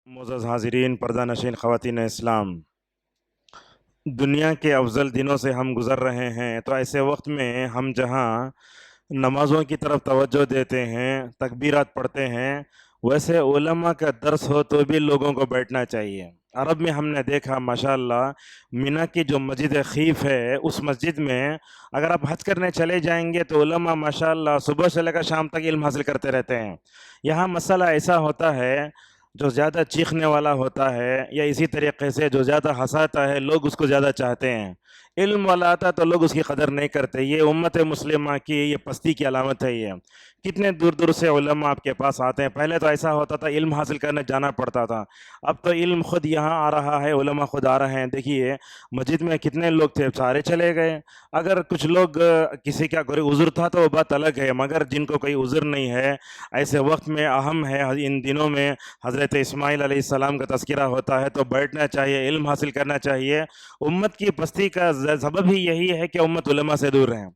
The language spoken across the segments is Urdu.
معزز حاضرین، پردہ نشین خواتین اسلام، دنیا کے افضل دنوں سے ہم گزر رہے ہیں، تو ایسے وقت میں ہم جہاں نمازوں کی طرف توجہ دیتے ہیں، تکبیرات پڑھتے ہیں، ویسے علماء کا درس ہو تو بھی لوگوں کو بیٹھنا چاہیے۔ عرب میں ہم نے دیکھا ماشاءاللہ مینا کی جو مسجد خیف ہے، اس مسجد میں اگر آپ حج کرنے چلے جائیں گے تو علماء ماشاءاللہ صبح سے لے کر شام تک علم حاصل کرتے رہتے ہیں۔ یہاں مسئلہ ایسا ہوتا ہے، جو زیادہ چیخنے والا ہوتا ہے یا اسی طریقے سے جو زیادہ ہنساتا ہے، لوگ اس کو زیادہ چاہتے ہیں۔ علم والا آتا تو لوگ اس کی قدر نہیں کرتے۔ یہ امت مسلمہ کی یہ پستی کی علامت ہے۔ یہ کتنے دور دور سے علماء آپ کے پاس آتے ہیں۔ پہلے تو ایسا ہوتا تھا علم حاصل کرنے جانا پڑتا تھا، اب تو علم خود یہاں آ رہا ہے، علماء خود آ رہے ہیں۔ دیکھیے مسجد میں کتنے لوگ تھے، سارے چلے گئے۔ اگر کچھ لوگ کسی کا کوئی عذر تھا تو وہ بات الگ ہے، مگر جن کو کوئی عذر نہیں ہے، ایسے وقت میں اہم ہے، ان دنوں میں حضرت اسماعیل علیہ السلام کا تذکرہ ہوتا ہے تو بیٹھنا چاہیے، علم حاصل کرنا چاہیے۔ امت کی پستی کا سبب ہی یہی ہے کہ امت علماء سے دور رہیں،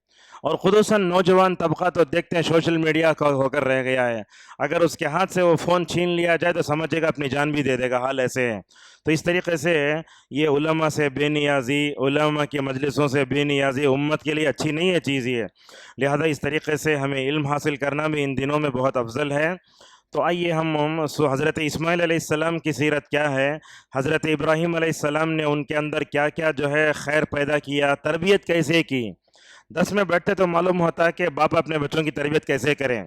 اور خصوصاً نوجوان طبقہ تو دیکھتے ہیں سوشل میڈیا کا ہو کر رہ گیا ہے۔ اگر اس کے ہاتھ سے وہ فون چھین لیا جائے تو سمجھے گا اپنی جان بھی دے دے گا، حال ایسے ہے۔ تو اس طریقے سے یہ علماء سے بے نیازی، علماء کی مجلسوں سے بے نیازی امت کے لیے اچھی نہیں ہے چیز یہ۔ لہذا اس طریقے سے ہمیں علم حاصل کرنا بھی ان دنوں میں بہت افضل ہے۔ تو آئیے ہم حضرت اسماعیل علیہ السلام کی سیرت کیا ہے، حضرت ابراہیم علیہ السلام نے ان کے اندر کیا کیا جو ہے خیر پیدا کیا، تربیت کیسے کی۔ 10 میں بیٹھتے تو معلوم ہوتا ہے کہ باپ اپنے بچوں کی تربیت کیسے کریں،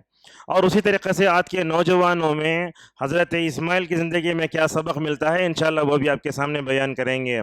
اور اسی طریقے سے آج کے نوجوانوں میں حضرت اسماعیل کی زندگی میں کیا سبق ملتا ہے، انشاءاللہ وہ بھی آپ کے سامنے بیان کریں گے۔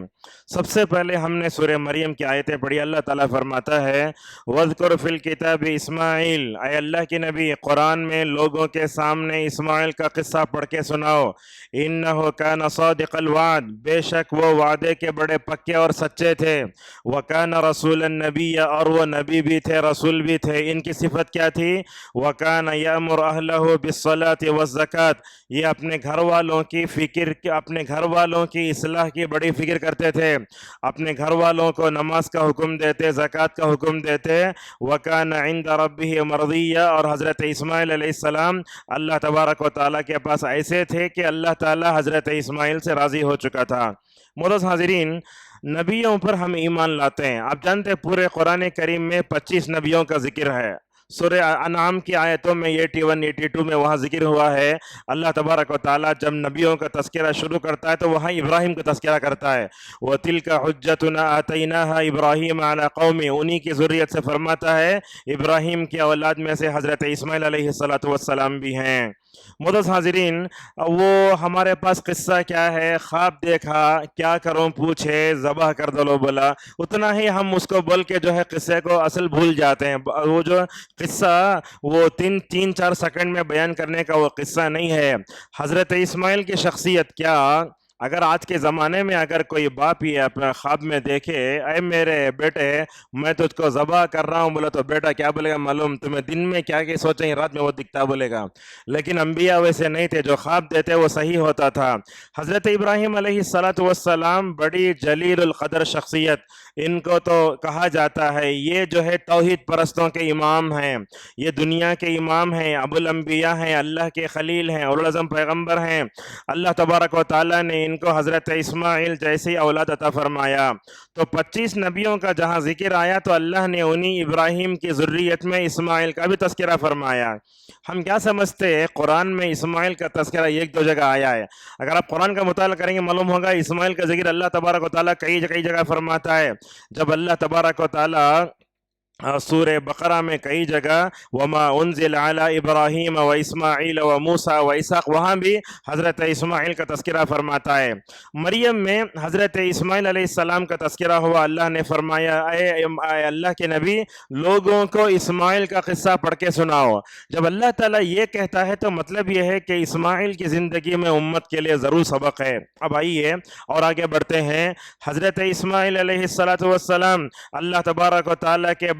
سب سے پہلے ہم نے سورہ مریم کی آیتیں پڑھی۔ اللہ تعالیٰ فرماتا ہے وَاذْكُرْ فِي الْكِتَابِ اسماعیل، اے اللہ کے نبی قرآن میں لوگوں کے سامنے اسماعیل کا قصہ پڑھ کے سناؤ۔ إِنَّهُ كَانَ صَادِقَ الْوَعْدِ، بے شک وہ وعدے کے بڑے پکے اور سچے تھے۔ وَكَانَ رَسُولًا نَبِيًّا، اور وہ نبی بھی تھے، رسول بھی تھے۔ ان کی صفت کیا تھی؟ وَكَانَ يَأْمُرُ أَهْلَهُ بِالصَّلَاةِ وَالزَّكَاةِ، یہ اپنے گھر والوں کی فکر، اپنے گھر والوں کی اصلاح کی بڑی فکر کرتے تھے، اپنے گھر والوں کو نماز کا حکم دیتے، زکوٰۃ کا حکم دیتے۔ وَكَانَ عِندَ رَبِّهِ مَرْضِيًّا، اور حضرت اسماعیل علیہ السلام اللہ تبارک و تعالیٰ کے پاس ایسے تھے کہ اللہ تعالیٰ حضرت اسماعیل سے راضی ہو چکا تھا۔ معزز حاضرین، نبیوں پر ہم ایمان لاتے ہیں۔ آپ جانتے ہیں پورے قرآن کریم میں 25 نبیوں کا ذکر ہے۔ سورہ انعام کی آیتوں میں 81 82 میں وہاں ذکر ہوا ہے۔ اللہ تبارک و تعالیٰ جب نبیوں کا تذکرہ شروع کرتا ہے تو وہاں ابراہیم کا تذکرہ کرتا ہے۔ وَتِلْكَ حُجَّتُنَا آتَيْنَاهَا إِبْرَاهِيمَ عَلَىٰ قَوْمِهِ، انہی کی ذریت سے فرماتا ہے ابراہیم کی اولاد میں سے حضرت اسماعیل علیہ السلام بھی ہیں۔ معزز حاضرین، وہ ہمارے پاس قصہ کیا ہے، خواب دیکھا، کیا کروں پوچھے، ذبح کر دلو بولا، اتنا ہی ہم اس کو بول کے جو ہے قصے کو اصل بھول جاتے ہیں۔ وہ جو قصہ وہ تین چار سیکنڈ میں بیان کرنے کا وہ قصہ نہیں ہے۔ حضرت اسماعیل کی شخصیت کیا، اگر آج کے زمانے میں اگر کوئی باپ یہ اپنا خواب میں دیکھے اے میرے بیٹے میں تجھ کو ذبح کر رہا ہوں، بولا تو بیٹا کیا بولے گا معلوم؟ تمہیں دن میں کیا کہ سوچیں گے، رات میں وہ دکھتا بولے گا۔ لیکن انبیاء ویسے نہیں تھے، جو خواب دیتے وہ صحیح ہوتا تھا۔ حضرت ابراہیم علیہ السلام بڑی جلیل القدر شخصیت، ان کو تو کہا جاتا ہے یہ جو ہے توحید پرستوں کے امام ہیں، یہ دنیا کے امام ہیں، ابو الانبیاء ہیں، اللہ کے خلیل ہیں، اولوالعزم پیغمبر ہیں۔ اللہ تبارک و تعالیٰ نے ان کو حضرت اسماعیل جیسی اولاد عطا فرمایا۔ تو 25 نبیوں کا جہاں ذکر آیا تو اللہ نے انہی ابراہیم کی ذریت میں اسماعیل کا بھی تذکرہ فرمایا۔ ہم کیا سمجھتے ہیں قرآن میں اسماعیل کا تذکرہ ایک دو جگہ آیا ہے؟ اگر آپ قرآن کا مطالعہ کریں گے معلوم ہوگا اسماعیل کا ذکر اللہ تبارک و تعالیٰ کئی جگہ فرماتا ہے۔ جب اللہ تبارک و تعالیٰ سورہ بقرہ میں کئی جگہ وما انزل علی ابراہیم و اسماعیل و موسیٰ و اسحاق، وہاں بھی حضرت اسماعیل کا تذکرہ فرماتا ہے۔ مریم میں حضرت اسماعیل علیہ السلام کا تذکرہ ہوا۔ اللہ نے فرمایا اے اللہ کے نبی لوگوں کو اسماعیل کا قصہ پڑھ کے سناؤ۔ جب اللہ تعالیٰ یہ کہتا ہے تو مطلب یہ ہے کہ اسماعیل کی زندگی میں امت کے لیے ضرور سبق ہے۔ اب آئیے اور آگے بڑھتے ہیں۔ حضرت اسماعیل علیہ السلام اللہ تبارک و تعالیٰ کے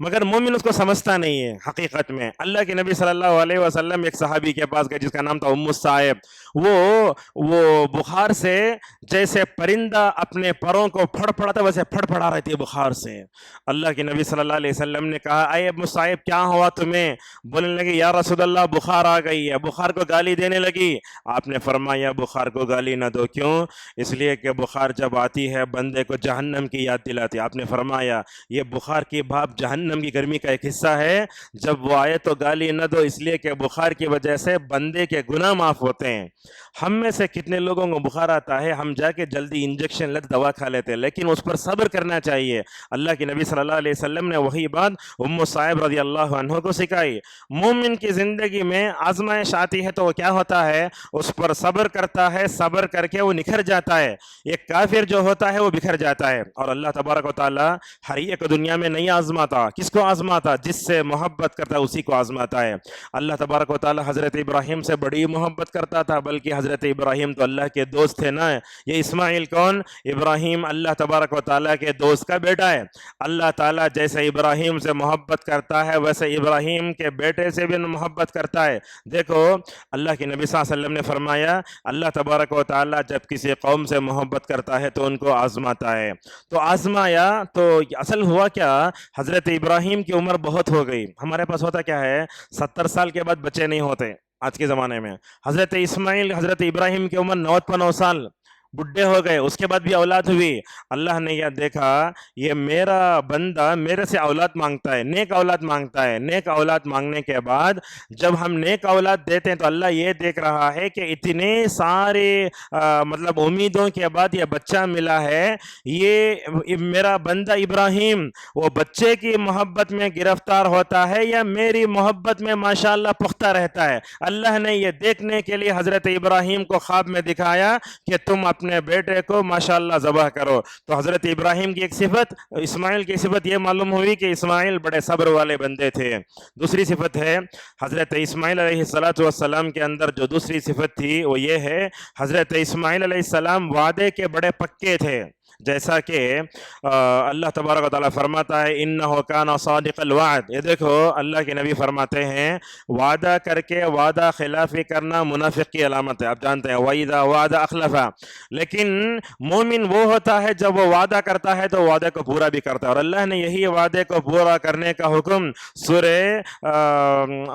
مگر مومن اس کو سمجھتا نہیں ہے حقیقت میں۔ اللہ کے نبی صلی اللہ علیہ وسلم ایک صحابی کے پاس گئے جس کا نام تھا ام الصائب، وہ بخار سے جیسے پرندہ اپنے پروں کو پھڑ پھڑاتا ویسے پھڑ پھڑا رہی تھی بخار سے۔ اللہ کے نبی صلی اللہ علیہ وسلم نے کہا اے ام الصائب کیا ہوا تمہیں؟ بولنے لگی یا رسول اللہ بخار آ گئی ہے، بخار کو گالی دینے لگی۔ آپ نے فرمایا بخار کو گالی نہ دو، کیوں؟ اس لیے کہ بخار جب آتی ہے بندے کو جہنم کی یاد دلاتی ہے۔ آپ نے فرمایا یہ بخار کی بھاپ جہنم کی گرمی کا ایک حصہ ہے، جب وہ آئے تو گالی نہ دو، اس لیے کہ بخار کی وجہ سے بندے کے گناہ معاف ہوتے ہیں۔ ہم میں سے کتنے لوگوں کو بخار آتا ہے، ہم جا کے جلدی انجیکشن لگ دوا کھا لیتے ہیں، لیکن اس پر صبر کرنا چاہیے۔ اللہ کے نبی صلی اللہ علیہ وسلم نے وہی بات ام صائب رضی اللہ عنہ کو سکھائی۔ مومن کی زندگی میں آزمائش آتی ہے تو وہ کیا ہوتا ہے؟ اس پر صبر کرتا ہے، صبر کر کے وہ نکھر جاتا ہے۔ ایک کافر جو ہوتا ہے وہ بکھر جاتا ہے، اور اللہ تبارک و تعالی ہر ایک دنیا میں نہیں آزماتا۔ کس کو آزماتا؟ جس سے محبت کرتا ہے اسی کو آزماتا ہے۔ اللہ تبارک و تعالی حضرت ابراہیم سے بڑی محبت کرتا تھا، بلکہ حضرت ابراہیم تو اللہ کے دوست تھے نا۔ یہ اسماعیل کون؟ ابراہیم اللہ تبارک و تعالی کے دوست کا بیٹا ہے۔ اللہ تعالیٰ جیسے ابراہیم سے محبت کرتا ہے ویسے ابراہیم کے بیٹے سے بھی محبت کرتا ہے۔ دیکھو اللہ کے نبی صلی اللہ علیہ وسلم نے فرمایا اللہ تبارک و تعالیٰ جب کسی قوم سے محبت کرتا ہے تو ان کو آزماتا ہے۔ تو آزمایا تو اصل ہوا کیا؟ حضرت ابراہیم کی عمر بہت ہو گئی۔ ہمارے پاس ہوتا کیا ہے 70 سال کے بعد بچے نہیں ہوتے آج کے زمانے میں۔ حضرت اسماعیل حضرت ابراہیم کی عمر 9 سال، بڈھے ہو گئے، اس کے بعد بھی اولاد ہوئی۔ اللہ نے یہ دیکھا یہ میرا بندہ میرے سے اولاد مانگتا ہے، نیک اولاد مانگتا ہے۔ نیک اولاد مانگنے کے بعد جب ہم نیک اولاد دیتے ہیں تو اللہ یہ دیکھ رہا ہے کہ اتنے سارے مطلب امیدوں کے بعد یہ بچہ ملا ہے، یہ میرا بندہ ابراہیم وہ بچے کی محبت میں گرفتار ہوتا ہے یا میری محبت میں ماشاءاللہ پختہ رہتا ہے۔ اللہ نے یہ دیکھنے کے لیے حضرت ابراہیم کو خواب میں دکھایا کہ تم اپنے بیٹے کو ماشاءاللہ ذبح کرو۔ تو حضرت ابراہیم کی ایک صفت، اسماعیل کی صفت یہ معلوم ہوئی کہ اسماعیل بڑے صبر والے بندے تھے۔ دوسری صفت ہے حضرت اسماعیل علیہ السلام کے اندر جو دوسری صفت تھی وہ یہ ہے حضرت اسماعیل علیہ السلام وعدے کے بڑے پکے تھے، جیسا کہ اللہ تبارک و تعالیٰ فرماتا ہے انہ کان صادق الوعد۔ یہ دیکھو اللہ کے نبی فرماتے ہیں وعدہ کر کے وعدہ خلافی کرنا منافق کی علامت ہے، آپ جانتے ہیں وَإِذَا وَعَدَ أَخْلَفَ۔ لیکن مومن وہ ہوتا ہے جب وہ وعدہ کرتا ہے تو وعدے کو پورا بھی کرتا ہے، اور اللہ نے یہی وعدے کو پورا کرنے کا حکم سورہ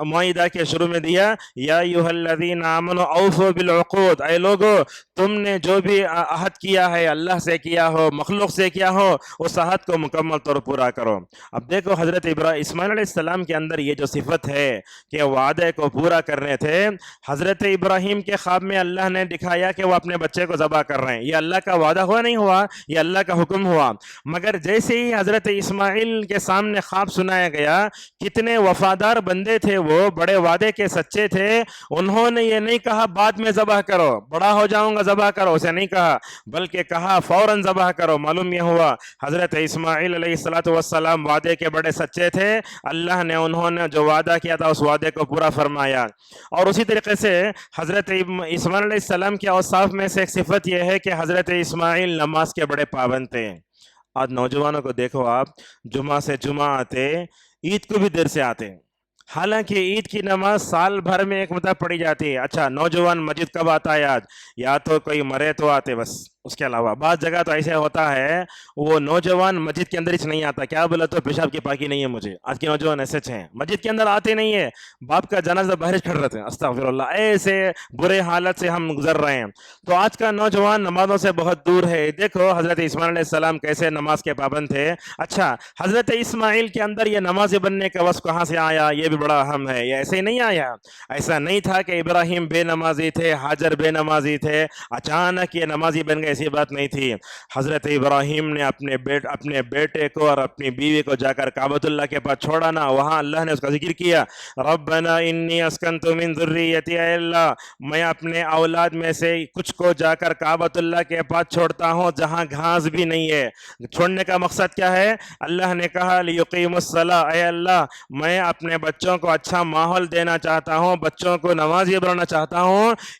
مائدہ کے شروع میں دیا یا ایھا الذین آمنوا اوفوا بالعقود۔ اے لوگو تم نے جو بھی عہد کیا ہے اللہ سے کیا ہو مخلوق سے کیا ہو اس عہد کو مکمل طور پورا کرو۔ اب دیکھو حضرت اسماعیل علیہ السلام کے اندر یہ جو صفت ہے کہ وعدے کو پورا کرنے تھے، حضرت ابراہیم کے خواب میں اللہ نے دکھایا کہ وہ اپنے بچے کو ذبح کر رہے ہیں، یہ اللہ کا وعدہ ہوا نہیں ہوا، یہ اللہ کا حکم ہوا۔ مگر جیسے ہی حضرت اسماعیل کے سامنے خواب سنایا گیا، کتنے وفادار بندے تھے، وہ بڑے وعدے کے سچے تھے، انہوں نے یہ نہیں کہا بعد میں ذبح کرو، بڑا ہو جاؤں گا ذبح کرو، اسے نہیں کہا، بلکہ کہا فوراً ذبح کرو۔ معلوم یہ ہوا حضرت اسماعیل علیہ السلام وعدے کے بڑے سچے تھے، اللہ نے انہوں نے جو وعدہ کیا تھا اس وعدے کو پورا فرمایا۔ اور اسی طریقے سے حضرت اسماعیل علیہ السلام کے اوصاف میں سے ایک صفت یہ ہے کہ حضرت اسماعیل نماز کے بڑے پابند تھے۔ آج نوجوانوں کو دیکھو آپ، جمعہ سے جمعہ آتے، عید کو بھی دیر سے آتے، حالانکہ عید کی نماز سال بھر میں ایک مرتبہ پڑھی جاتی ہے۔ اچھا نوجوان مسجد کب آتا ہے آج؟ یا تو کوئی مرے تو آتے، بس اس کے علاوہ بعض جگہ تو ایسے ہوتا ہے وہ نوجوان مسجد کے اندر ہی نہیں آتا، کیا بولا تو پیشاب کی پاکی نہیں ہے مجھے۔ آج کے نوجوان ایسے ہیں مسجد کے اندر آتے نہیں ہے، باپ کا جنازہ باہر کھڑ رہتے ہیں، استغفر اللہ، ایسے برے حالت سے ہم گزر رہے ہیں۔ تو آج کا نوجوان نمازوں سے بہت دور ہے۔ دیکھو حضرت اسماعیل علیہ السلام کیسے نماز کے پابند تھے۔ اچھا حضرت اسماعیل کے اندر یہ نمازی بننے کا وصف کہاں سے آیا؟ یہ بھی بڑا اہم ہے۔ یہ ایسے ہی نہیں آیا، ایسا نہیں تھا کہ ابراہیم بے نمازی تھے، ہاجر بے نمازی تھے، اچانک یہ نمازی بن گئے، ایسی بات نہیں تھی۔ حضرت ابراہیم نے اپنے بیٹے کو اور اپنی بیوی کو جا کر کعبۃ اللہ کے پاس چھوڑا نا، وہاں اللہ نے اس کا ذکر کیا ربنا انی اسکنت من ذریتی، اے اللہ میں اپنے اولاد میں سے کچھ کو جا کر کعبۃ اللہ کے پاس چھوڑتا ہوں جہاں گھاس بھی نہیں ہے۔ چھوڑنے کا مقصد کیا ہے؟ اللہ نے کہا لیقیموا الصلاۃ، اے اللہ میں اپنے بچوں کو اچھا ماحول دینا چاہتا ہوں، بچوں کو نمازی بنانا چاہتا ہوں،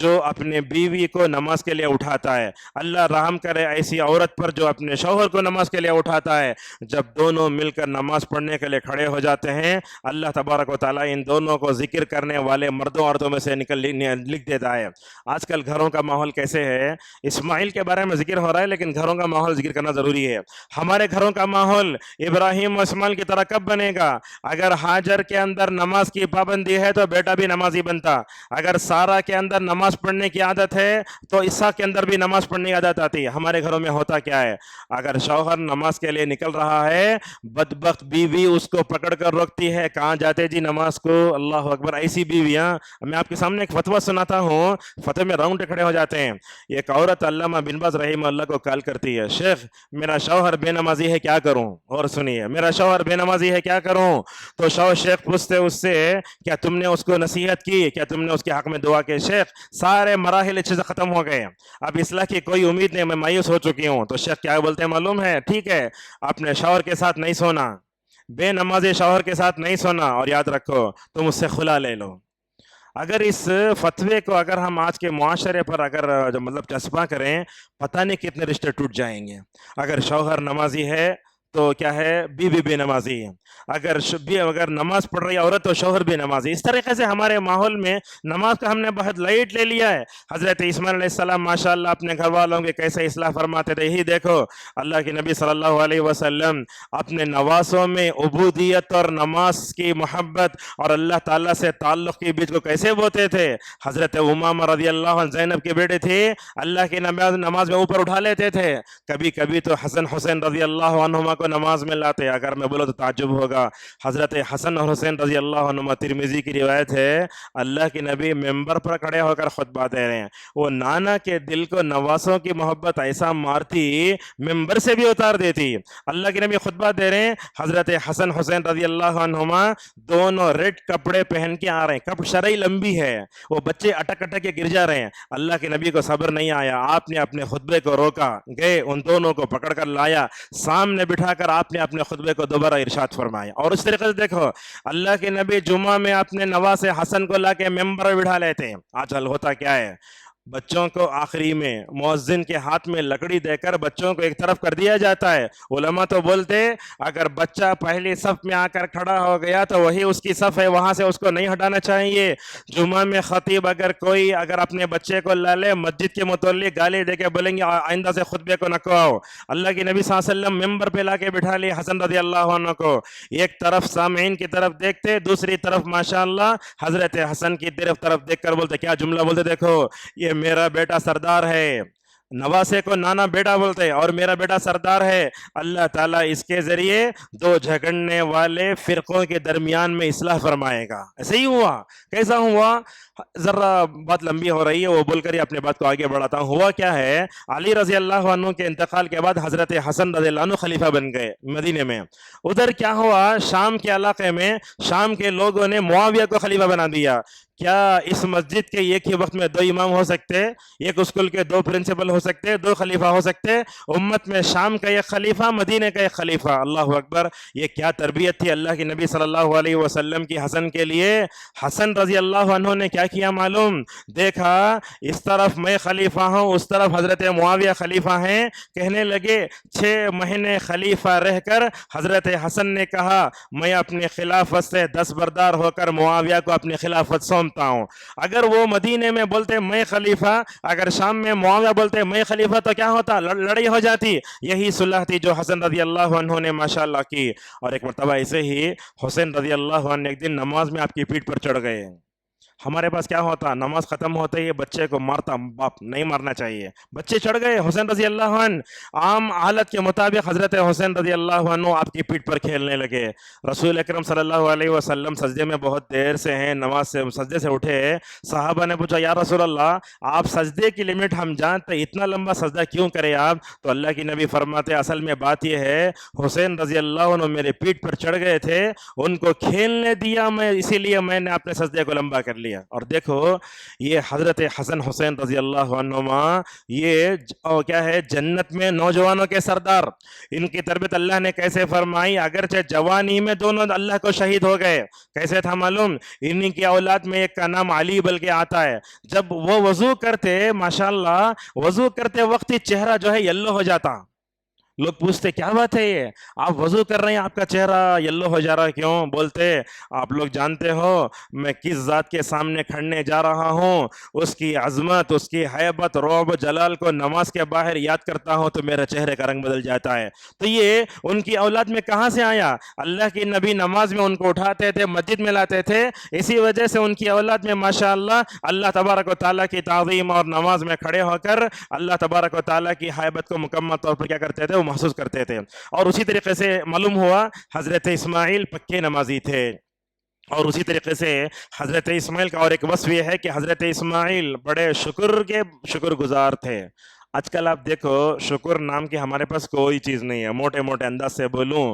جو اپنے بیوی کو نماز کے لیے اٹھاتا ہے، اللہ رحم کرے ایسی عورت پر جو اپنے شوہر کو نماز کے لیے اٹھاتا ہے۔ جب دونوں مل کر نماز پڑھنے کے لیے کھڑے ہو جاتے ہیں، اللہ تبارک و تعالیٰ ان دونوں کو ذکر کرنے والے مردوں عورتوں میں سے لکھ دیتا ہے۔ آج کل گھروں کا ماحول کیسے ہے؟ اسماعیل کے بارے میں ذکر ہو رہا ہے لیکن گھروں کا ماحول ذکر کرنا ضروری ہے۔ ہمارے گھروں کا ماحول ابراہیم و اسماعیل کی طرح کب بنے گا؟ اگر ہاجر کے اندر نماز کی پابندی ہے تو بیٹا بھی نمازی بنتا، اگر سارا کے اندر نماز پڑھنے کی عادت ہے تو اسحاق کے اندر بھی نماز پڑھنے کی عادت آتی ہے۔ ہمارے گھروں میں ہوتا کیا ہے؟ اگر شوہر نماز کے لیے نکل رہا ہے، بدبخت بیوی اس کو پکڑ کر روکتی ہے، کہاں جاتے جی نماز کو؟ اللہ اکبر! ایسی بیویاں، میں آپ کے سامنے ایک فتویٰ سناتا ہوں، فتوے میں راؤنڈ کھڑے ہو جاتے ہیں۔ ایک عورت علامہ بن باز رحمہ اللہ کو کال کرتی ہے، شیخ میرا شوہر بے نمازی ہے کیا کروں؟ اور سنیے، میرا شوہر بے نمازی ہے کیا کروں؟ تو شیخ پوچھتے اس سے، کیا تم نے اس کو نصیحت کی؟ کیا تم نے اس کے حق میں دعا کی؟ شیخ سارے مراحل اچھے سے ختم ہو گئے، اب اصلاح کی کوئی امید نہیں، میں مایوس ہو چکی ہوں۔ تو شیخ کیا بولتے ہیں معلوم ہے؟ ٹھیک ہے، اپنے شوہر کے ساتھ نہیں سونا، بے نمازی شوہر کے ساتھ نہیں سونا، اور یاد رکھو تم اس سے خلا لے لو۔ اگر اس فتوے کو اگر ہم آج کے معاشرے پر اگر مطلب چسپاں کریں، پتہ نہیں کتنے رشتے ٹوٹ جائیں گے۔ اگر شوہر نمازی ہے تو کیا ہے؟ بیوی بے نمازی ہے، اگر نماز پڑھ رہی عورت تو شوہر بے نمازی۔ اس طریقے سے ہمارے ماحول میں نماز کا ہم نے بہت لائٹ لے لیا ہے۔ حضرت اسماعیل علیہ السلام ماشاءاللہ اپنے گھر والوں کے کیسے اصلاح فرماتے تھے، یہی دیکھو اللہ کے نبی صلی اللہ علیہ وسلم اپنے نواسوں میں عبودیت اور نماز کی محبت اور اللہ تعالیٰ سے تعلق کے بیچ کو کیسے بوتے تھے۔ حضرت امامہ رضی اللہ عنہ زینب کے بیٹے تھے، اللہ کی نماز میں اوپر اٹھا لیتے تھے، کبھی کبھی تو حسن حسین رضی اللہ عنہما کو نماز میں لاتے۔ اگر میں بولوں تو تعجب ہوگا، حضرت حسن اور حسین رضی اللہ عنہما، ترمذی کی روایت ہے، اللہ کے نبی ممبر پر کھڑے ہو کر خطبہ دے رہے ہیں، وہ نانا کے دل کو نواسوں کی محبت ایسا مارتی ممبر سے بھی اتار دیتی۔ اللہ کے نبی خطبہ دے رہے ہیں، حضرت حسن حسین رضی اللہ عنہما دونوں ریڈ کپڑے پہن کے آ رہے ہیں، کپ شرعی لمبی ہے، وہ بچے اٹک اٹک کے گر جا رہے ہیں۔ اللہ کے نبی کو صبر نہیں آیا، آپ نے اپنے خطبے کو روکا، گئے ان دونوں کو پکڑ کر لایا، سامنے بٹھا کر آپ نے اپنے خطبے کو دوبارہ ارشاد فرمایا۔ اور اس طریقے سے دیکھو اللہ کے نبی جمعہ میں اپنے نواز حسن کو لا کے ممبر پر بٹھا لیتے ہیں۔ آج کل ہوتا کیا ہے؟ بچوں کو آخری میں مؤذن کے ہاتھ میں لکڑی دے کر بچوں کو ایک طرف کر دیا جاتا ہے۔ علماء تو بولتے اگر بچہ پہلی صف میں آ کر کھڑا ہو گیا تو وہی اس کی صف ہے، وہاں سے اس کو نہیں ہٹانا چاہیے۔ جمعہ میں خطیب اگر اپنے بچے کو لا لے، مسجد کے متعلق گالی دے کے بولیں گے آئندہ سے خطبے کو نہ کہو۔ اللہ کے نبی صلی اللہ علیہ وسلم ممبر پہ لا کے بٹھا لیے حسن رضی اللہ عنہ کو، ایک طرف سامعین کی طرف دیکھتے، دوسری طرف ماشاءاللہ حضرت حسن کی طرف دیکھ کر بولتے، کیا جملہ بولتے؟ دیکھو یہ میرا بیٹا سردار ہے، نواسے کو نانا بیٹا بولتے، اور میرا بیٹا سردار ہے، اللہ تعالیٰ اس کے ذریعے دو جھگڑنے والے فرقوں کے درمیان میں اصلاح فرمائے گا۔ ایسے ہی ہوا۔ کیسا ہوا؟ ذرا بات لمبی ہو رہی ہے، وہ بول کر ہی اپنے بات کو آگے بڑھاتا ہوں۔ ہوا کیا ہے، علی رضی اللہ عنہ کے انتقال کے بعد حضرت حسن رضی اللہ عنہ خلیفہ بن گئے مدینے میں۔ ادھر کیا ہوا، شام کے علاقے میں شام کے لوگوں نے معاویہ کو خلیفہ بنا دیا۔ کیا اس مسجد کے ایک ہی وقت میں دو امام ہو سکتے؟ ایک اسکول کے دو پرنسپل ہو سکتے؟ دو خلیفہ ہو سکتے؟ امت میں شام کا ایک خلیفہ، مدینے کا ایک خلیفہ۔ اللہ اکبر! یہ کیا تربیت تھی اللہ کے نبی صلی اللہ علیہ وسلم کی حسن کے لیے۔ حسن رضی اللہ عنہ نے کیا کیا معلوم؟ دیکھا اس طرف میں خلیفہ ہوں، اس طرف حضرت معاویہ خلیفہ ہیں، کہنے لگے 6 مہینے خلیفہ رہ کر حضرت حسن نے کہا میں اپنی خلافت سے دستبردار ہو کر معاویہ کو اپنی خلافت سونپتا ہوں۔ اگر وہ مدینے میں بولتے میں خلیفہ، اگر شام میں معاویہ بولتے میں خلیفہ، تو کیا ہوتا؟ لڑائی ہو جاتی۔ یہی صلح تھی جو حسن رضی اللہ عنہ نے ماشاءاللہ کی۔ اور ایک مرتبہ ایسے ہی حسین رضی اللہ عنہ ایک دن نماز میں آپ کی پیٹھ پر چڑھ گئے۔ ہمارے پاس کیا ہوتا، نماز ختم ہوتے ہی بچے کو مارتا باپ، نہیں مارنا چاہیے، بچے چڑھ گئے۔ حسین رضی اللہ عنہ عام حالت کے مطابق حضرت حسین رضی اللہ عنہ آپ کی پیٹھ پر کھیلنے لگے۔ رسول اکرم صلی اللہ علیہ وسلم سجدے میں بہت دیر سے ہیں، نماز سے سجدے سے اٹھے، صحابہ نے پوچھا یا رسول اللہ آپ سجدے کی لمٹ ہم جانتے، اتنا لمبا سجدہ کیوں کرے آپ؟ تو اللہ کی نبی فرماتے اصل میں بات یہ ہے حسین رضی اللہ عنہ میرے پیٹھ پر چڑھ گئے تھے، ان کو کھیلنے دیا میں، اسی لیے میں نے اپنے سجدے کو لمبا کر لیا۔ لیا. اور دیکھو یہ حضرت حسن حسین رضی اللہ عنہما یہ کیا ہے جنت میں نوجوانوں کے سردار. ان کی تربیت اللہ نے کیسے فرمائی؟ اگرچہ جوانی میں دونوں اللہ کو شہید ہو گئے. کیسے تھا معلوم؟ انہی کی اولاد میں ایک کا نام علی بلکہ آتا ہے. جب وہ وضو کرتے ماشاءاللہ وضو کرتے وقت ہی چہرہ جو ہے یلو ہو جاتا. لوگ پوچھتے کیا بات ہے یہ آپ وضو کر رہے ہیں آپ کا چہرہ یلو ہو جا رہا ہے کیوں؟ بولتے آپ لوگ جانتے ہو میں کس ذات کے سامنے کھڑنے جا رہا ہوں، اس کی عظمت، اس کی حیبت، رعب و جلال کو نماز کے باہر یاد کرتا ہوں تو میرے چہرے کا رنگ بدل جاتا ہے. تو یہ ان کی اولاد میں کہاں سے آیا؟ اللہ کی نبی نماز میں ان کو اٹھاتے تھے، مسجد میں لاتے تھے، اسی وجہ سے ان کی اولاد میں ماشاءاللہ اللہ تبارک و تعالیٰ کی تعظیم اور نماز میں کھڑے ہو کر اللہ تبارک و تعالیٰ کی حیبت کو مکمل طور پر کیا کرتے تھے؟ وہ محسوس کرتے تھے. اور اسی طریقے سے معلوم ہوا حضرت اسماعیل پکے نمازی تھے. اور اسی طریقے سے حضرت اسماعیل کا اور ایک وصف یہ ہے کہ حضرت اسماعیل بڑے شکر گزار تھے. آج کل آپ دیکھو شکر نام کی ہمارے پاس کوئی چیز نہیں ہے. موٹے موٹے انداز سے بولوں،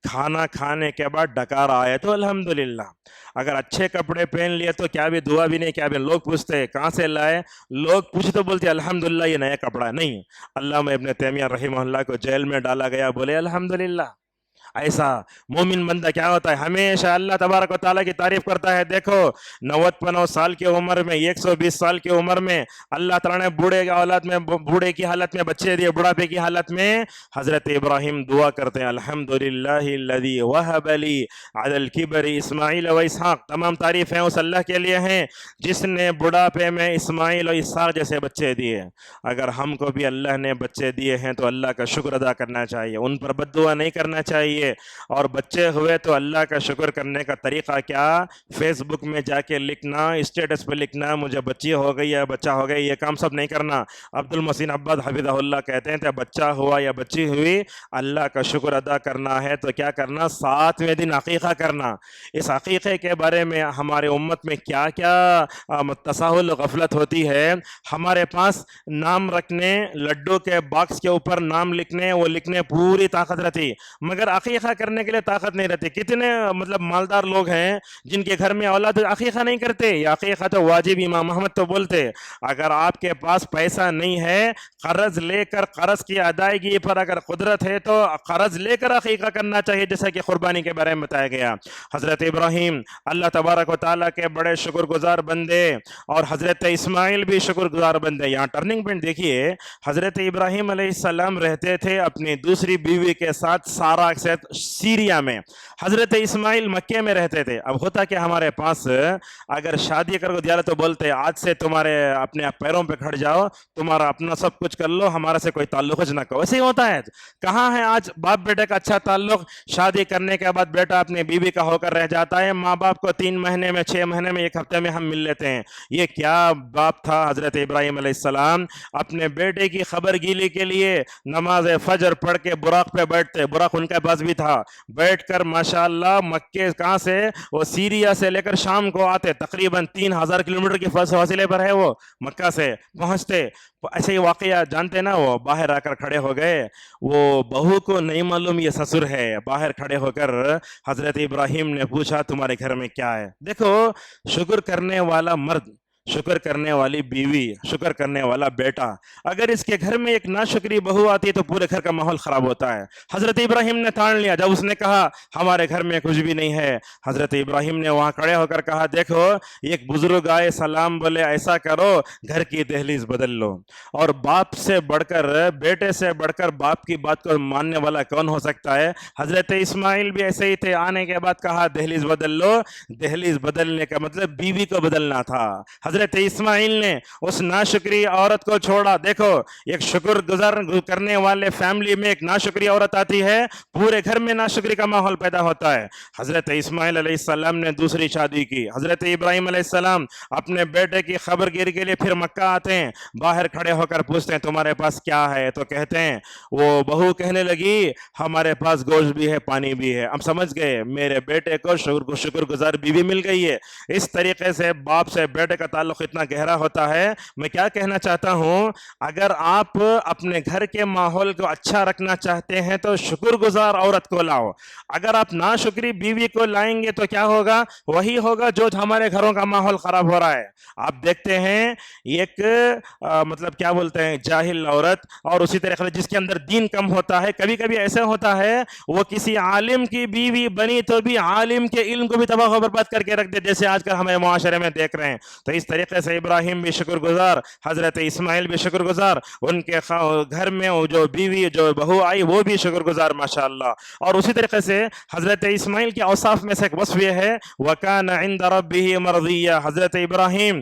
کھانا کھانے کے بعد ڈکار آئے تو الحمدللہ، اگر اچھے کپڑے پہن لیے تو کیا بھی دعا بھی نہیں کیا بھی. لوگ پوچھتے کہاں سے لائے، لوگ پوچھتے تو بولتے الحمدللہ یہ نیا کپڑا ہے. نہیں، علامہ ابن تیمیہ رحمہ اللہ کو جیل میں ڈالا گیا، بولے الحمدللہ. ایسا مومن بندہ کیا ہوتا ہے؟ ہمیشہ اللہ تبارک و تعالیٰ کی تعریف کرتا ہے. دیکھو 90 سال کی عمر میں، 120 سال کی عمر میں اللہ تعالیٰ نے بوڑھے کی حالت میں بچے دیے، بڑھاپے کی حالت میں. حضرت ابراہیم دعا کرتے ہیں الحمدللہ الذی وہب لی علی الکبر اسماعیل و اسحاق. تمام تعریفیں اس اللہ کے لیے ہیں جس نے بڑھاپے میں اسماعیل و اسحاق جیسے بچے دیے. اگر ہم کو بھی اللہ نے بچے دیے ہیں تو اللہ کا شکر ادا کرنا چاہیے، ان پر بد دعا نہیں کرنا چاہیے. اور بچے ہوئے تو اللہ کا شکر کرنے کا طریقہ کیا؟ فیس بک میں جا کے لکھنا، اسٹیٹس پہ لکھنا مجھے بچی ہو گئی یا بچہ ہو گئی، یہ کام سب نہیں کرنا. عبد المحسن عباد حفظہ اللہ کہتے ہیں کہ بچہ ہوا یا بچی ہوئی اللہ کا شکر ادا کرنا ہے تو کیا کرنا؟ 7ویں دن عقیقہ کرنا. اس عقیقے کے بارے میں ہمارے امت میں کیا کیا تساہل غفلت ہوتی ہے. ہمارے پاس نام رکھنے، لڈو کے باکس کے اوپر نام لکھنے، وہ لکھنے پوری طاقت رہتی، مگر عقیقہ کرنے کے لیے طاقت نہیں رہتی. کتنے مالدار لوگ ہیں جن کے گھر میں اولاد عقیقہ نہیں کرتے. یہ عقیقہ تو واجب امام محمد تو بولتے اگر آپ کے پاس پیسہ نہیں ہے، قرض لے کر قرض کی ادائیگی پر اگر قدرت ہے تو قرض لے کر عقیقہ کرنا چاہیے، جیسا کہ قربانی کے بارے میں بتایا گیا. حضرت ابراہیم اللہ تبارک و تعالیٰ کے بڑے شکر گزار بندے، اور حضرت اسماعیل بھی شکر گزار بندے. یہاں ٹرننگ پوائنٹ دیکھیے، حضرت ابراہیم علیہ السلام رہتے تھے اپنی دوسری بیوی کے ساتھ سارا کے ساتھ سیریا میں، حضرت اسماعیل مکے میں رہتے تھے. اب ہوتا کہ ہمارے پاس اگر شادی کر کو دیا تو بولتے آج سے تمہارے اپنے پیروں پہ کھڑ جاؤ، تمہارا اپنا سب کچھ کر لو، ہمارا سے کوئی تعلق نہ کرو. ایسے ہی ہوتا ہے. کہاں ہے آج باپ بیٹے کا اچھا تعلق؟ شادی کرنے کے بعد بیٹا اپنی بیوی کا ہو کر رہ جاتا ہے، ماں باپ کو 3 مہینے میں 6 مہینے میں 1 ہفتے میں ہم مل لیتے ہیں. یہ کیا باپ تھا؟ حضرت ابراہیم علیہ السلام اپنے بیٹے کی خبر گیلی کے لیے نماز فجر پڑھ کے براق پہ بیٹھتے. براق ان کے پاس بھی تھا، بیٹھ کر ماشاءاللہ مکے کہاں سے وہ سیریا سے لے کر شام کو آتے، تقریباً 3000 کلومیٹر کی فاصلے پر ہے وہ مکہ سے پہنچتے. ایسے ہی واقعہ جانتے نا، وہ باہر آ کر کھڑے ہو گئے، وہ بہو کو نہیں معلوم یہ سسر ہے. باہر کھڑے ہو کر حضرت ابراہیم نے پوچھا تمہارے گھر میں کیا ہے؟ دیکھو شکر کرنے والا مرد، شکر کرنے والی بیوی، شکر کرنے والا بیٹا، اگر اس کے گھر میں ایک ناشکری بہو آتی ہے تو پورے گھر کا ماحول خراب ہوتا ہے. حضرت ابراہیم نے تان لیا. جب اس نے کہا ہمارے گھر میں کچھ بھی نہیں ہے، حضرت ابراہیم نے وہاں کھڑے ہو کر کہا دیکھو ایک بزرگ آئے سلام بولے ایسا کرو گھر کی دہلیز بدل لو. اور باپ سے بڑھ کر، بیٹے سے بڑھ کر باپ کی بات کو ماننے والا کون ہو سکتا ہے؟ حضرت اسماعیل بھی ایسے ہی تھے. آنے کے بعد کہا دہلیز بدل لو. دہلیز بدلنے کا مطلب بیوی کو بدلنا تھا. حضرت اسماعیل نے اس ناشکری عورت کو چھوڑا. دیکھو ایک شکر گزار کرنے والے فیملی میں ایک ناشکری عورت آتی ہے، پورے گھر میں ناشکری کا ماحول پیدا ہوتا ہے. حضرت اسماعیل علیہ السلام نے دوسری شادی کی. حضرت ابراہیم علیہ السلام اپنے بیٹے کی خبر گیری کے لیے پھر مکہ آتے ہیں. باہر کھڑے ہو کر پوچھتے ہیں تمہارے پاس کیا ہے؟ تو کہتے ہیں، وہ بہو کہنے لگی ہمارے پاس گوشت بھی ہے، پانی بھی ہے. ہم سمجھ گئے میرے بیٹے کو شکر گزار بیوی مل گئی ہے. اس طریقے سے باپ سے بیٹے کا تعلق تعلق اتنا گہرا ہوتا ہے. میں کیا کہنا چاہتا ہوں, اگر آپ اپنے گھر کے ماحول کو اچھا رکھنا چاہتے ہیں تو شکر گزار عورت کو لاؤ. اگر آپ ناشکری بیوی کو لائیں گے تو کیا ہوگا؟ وہی ہوگا جو ہمارے گھروں کا ماحول خراب ہو رہا ہے. آپ دیکھتے ہیں ایک مطلب کیا بولتے ہیں, جاہل عورت, اور اسی طریقے سے جس کے اندر دین کم ہوتا ہے, کبھی کبھی ایسا ہوتا ہے وہ کسی عالم کی بیوی بنی تو بھی عالم کے علم کو بھی تباہ و برباد کر کے رکھ دے, جیسے آج کل ہمارے معاشرے میں دیکھ رہے ہیں. تو اس طریقے سے ابراہیم بھی شکر گزار, حضرت اسماعیل بھی شکر گزار, ان کے گھر میں جو بیوی جو بہو آئی وہ بھی شکر گزار ماشاءاللہ. اور اسی طریقے سے حضرت اسماعیل کے اوصاف میں سے ایک وصف یہ ہے وَكَانَ عِنْدَ رَبِّهِ مَرْضِيًّا. حضرت ابراہیم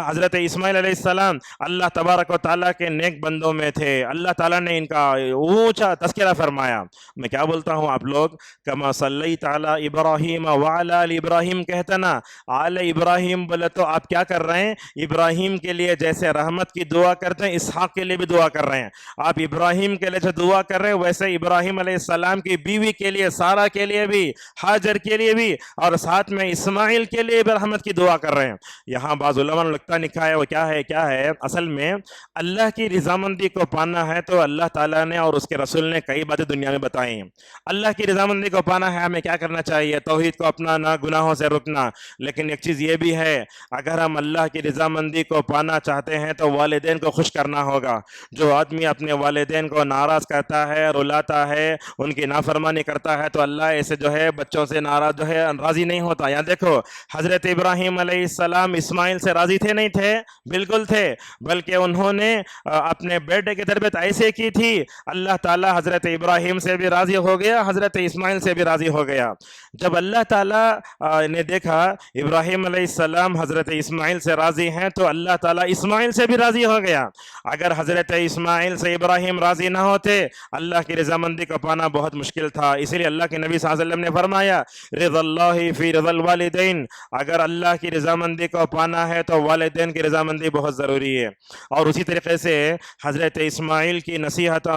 حضرت اسماعیل علیہ السلام اللہ تبارک و تعالیٰ کے نیک بندوں میں تھے. اللہ تعالیٰ نے ان کا اونچا تذکرہ فرمایا. میں کیا بولتا ہوں, آپ لوگ کما صلیت علی ابراہیم وعلی آل ابراہیم کہتے نا, آل ابراہیم بولے تو آپ کیا کر رہے ہیں؟ ابراہیم کے لیے جیسے رحمت کی دعا کرتے ہیں اسحاق کے لیے بھی دعا کر رہے ہیں. آپ ابراہیم کے لیے جو دعا کر رہے ہیں ویسے ابراہیم علیہ السلام کی بیوی کے لیے, سارہ کے لیے بھی, ہاجر کے لیے بھی, اور ساتھ میں اسماعیل کے لیے بھی رحمت کی دعا کر رہے ہیں. یہاں بعض علماء نے نقطہ لکھا ہے, وہ کیا ہے اصل میں اللہ کی رضامندی کو پانا ہے تو اللہ تعالیٰ نے اور اس کے رسول نے کئی باتیں دنیا میں بتائی ہیں. اللہ کی رضامندی کو پانا ہے ہمیں کیا کرنا چاہیے؟ توحید کو اپنانا, گناہوں سے رکنا. لیکن ایک چیز یہ بھی ہے, اگر ہم اللہ کی رضامندی کو پانا چاہتے ہیں تو والدین کو خوش کرنا ہوگا. جو آدمی اپنے والدین کو ناراض کرتا ہے, رلاتا ہے, ان کی نافرمانی کرتا ہے, تو اللہ ایسے جو ہے بچوں سے ناراض راضی نہیں ہوتا. یہاں دیکھو حضرت ابراہیم علیہ السلام اسماعیل سے راضی تھے نہیں تھے؟ بالکل تھے, بلکہ انہوں نے اپنے بیٹے کی تربیت ایسے کی تھی اللہ تعالیٰ حضرت ابراہیم سے بھی راضی ہو گیا, حضرت اسماعیل سے بھی راضی ہو گیا. جب اللہ تعالیٰ نے دیکھا ابراہیم علیہ السلام حضرت اسماعیل سے راضی ہیں تو اللہ تعالیٰ اسماعیل سے بھی راضی ہو گیا. اگر حضرت اسماعیل سے ابراہیم راضی نہ ہوتے اللہ کی رضامندی کو پانا بہت مشکل تھا. اسی لیے اللہ کے نبی صلی اللہ علیہ وسلم نے فرمایا رضا اللہ فی رضا الوالدین, اگر اللہ کی رضامندی کو پانا ہے تو والدین کی رضامندی بہت ضروری ہے. اور اسی طریقے سے حضرت اسماعیل کی نصیحت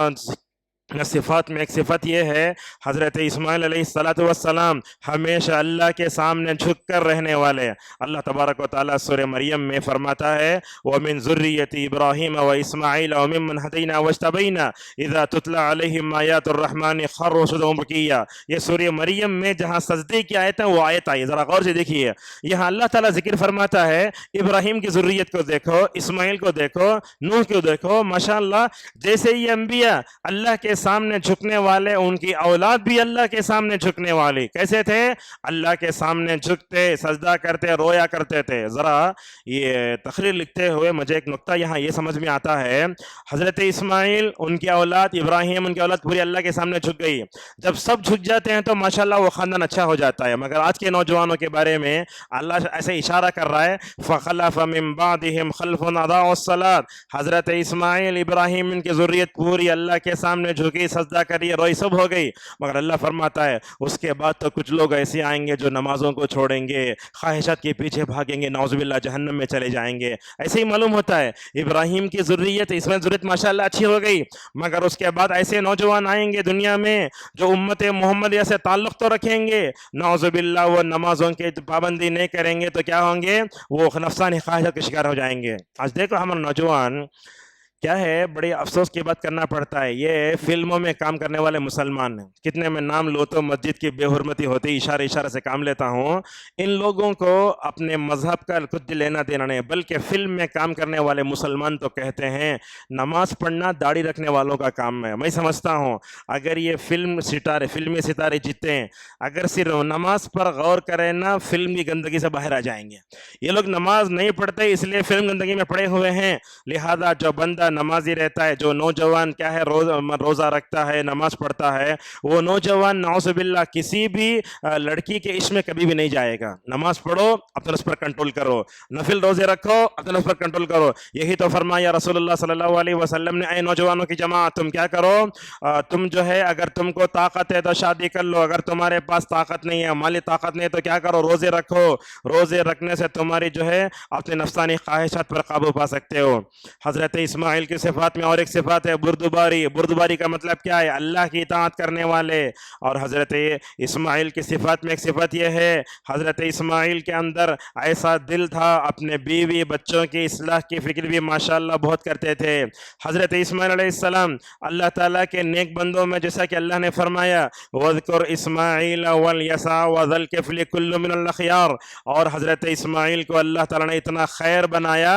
صفات میں ایک صفت یہ ہے, حضرت اسماعیل علیہ السلام ہمیشہ اللہ کے سامنے جھک کر رہنے والے. اللہ تبارک و تعالیٰ سورہ مریم میں فرماتا ہے وَمِن ذُرِّيَّةِ إِبْرَاهِيمَ وَإِسْمَاعِيلَ وَمِمَّنْ هَدَيْنَا وَاجْتَبَيْنَا إِذَا تُتْلَى عَلَيْهِمْ آيَاتُ الرَّحْمَنِ خَرُّوا سُجُودًا بُكِيًّا. یہ سورہ مریم میں جہاں سجدے کی آیت ہے وہ آیت آئی, ذرا غور سے دیکھیے. یہاں اللہ تعالیٰ ذکر فرماتا ہے ابراہیم کی ذریت کو دیکھو, اسماعیل کو دیکھو, نوح کو دیکھو, ماشاءاللہ جیسے یہ انبیاء اللہ کے سامنے جھکنے والے, ان کی اولاد بھی اللہ کے سامنے جھکنے والی. کیسے تھے؟ اللہ کے سامنے جھکتے, سجدہ کرتے, رویا کرتے تھے. ذرا یہ تقریر لکھتے ہوئے مجھے ایک نقطہ یہاں یہ سمجھ میں آتا ہے, حضرت اسماعیل ان کی اولاد, ابراہیم ان کی اولاد پوری اللہ کے سامنے جھک گئی. جب سب جھک جاتے ہیں تو ماشاءاللہ وہ خاندان اچھا ہو جاتا ہے. مگر آج کے نوجوانوں کے بارے میں اللہ ایسے اشارہ کر رہا ہے فخلف من بعدهم خلف اضاعوا الصلاۃ. حضرت اسماعیل ابراہیم ان کی ذریت پوری اللہ کے سامنے جھکی, سجدہ کریے, روئی, سب ہو گئی. مگر اللہ فرماتا ہے اس کے بعد تو کچھ لوگ ایسے آئیں گے جو نمازوں کو چھوڑیں گے, خواہشات کے پیچھے بھاگیں گے, نعوذ باللہ جہنم میں چلے جائیں گے. ایسے ہی معلوم ہوتا ہے ابراہیم کی ذریت, اس میں ذریت ماشاءاللہ اچھی ہو گئی, مگر اس کے بعد ایسے نوجوان آئیں گے دنیا میں جو امت محمدیہ سے تعلق تو رکھیں گے, نعوذ باللہ وہ نمازوں کی پابندی نہیں کریں گے تو کیا ہوں گے؟ وہ نفسانی خواہشات کے شکار ہو جائیں گے. آج دیکھو ہمارے نوجوان کیا ہے, بڑے افسوس کی بات کرنا پڑتا ہے, یہ فلموں میں کام کرنے والے مسلمان ہیں. کتنے میں نام لو تو مسجد کی بے حرمتی ہوتی, اشارے سے کام لیتا ہوں. ان لوگوں کو اپنے مذہب کا کچھ لینا دینا نہیں, بلکہ فلم میں کام کرنے والے مسلمان تو کہتے ہیں نماز پڑھنا داڑھی رکھنے والوں کا کام ہے. میں سمجھتا ہوں اگر یہ فلمی ستارے جیتے ہیں, اگر صرف نماز پر غور کریں نا, فلم کی گندگی سے باہر آ جائیں گے. یہ لوگ نماز نہیں پڑھتے اس لیے فلم گندگی میں پڑے ہوئے ہیں. لہذا جو بندہ نمازی رہتا ہے, جو نوجوان کیا ہے روزہ رکھتا ہے, نماز پڑھتا ہے, وہ نوجوان نعوذ باللہ کسی بھی لڑکی کے عشق میں کبھی بھی نہیں جائے گا. نماز پڑھو, اپنے اس پر کنٹرول کرو, نفل روزے رکھو, اپنے اس پر کنٹرول کرو. یہی تو فرمایا رسول اللہ صلی اللہ علیہ وسلم نے, اے نوجوانوں کی جماعت تم کیا کرو, تم جو ہے اگر تم کو طاقت ہے تو شادی کر لو, اگر تمہارے پاس طاقت نہیں ہے, مالی طاقت نہیں ہے تو کیا کرو, روزے رکھو. روزے رکھنے سے تمہاری جو ہے اپنے نفسانی خواہشات پر قابو پا سکتے ہو. حضرت اسماعیل اسماعیل کی صفات میں اور ایک صفات ہے بردباری. بردباری کا مطلب کیا ہے؟ اللہ کی اطاعت کرنے والے. اور حضرت اسماعیل کی صفات میں ایک صفت یہ ہے، حضرت اسماعیل کے اندر ایسا دل تھا، اپنے بیوی بچوں کی اصلاح کی فکر بھی ماشاءاللہ بہت کرتے تھے. حضرت اسماعیل علیہ السلام اللہ تعالیٰ کے نیک بندوں میں، جیسا کہ اللہ نے فرمایا وَاذْكُرْ إِسْمَاعِيلَ وَالْيَسَعَ وَذَا الْكِفْلِ كُلٌّ مِّنَ الْأَخْيَارِ. اور حضرت اسماعیل کو اللہ تعالیٰ نے اتنا خیر بنایا،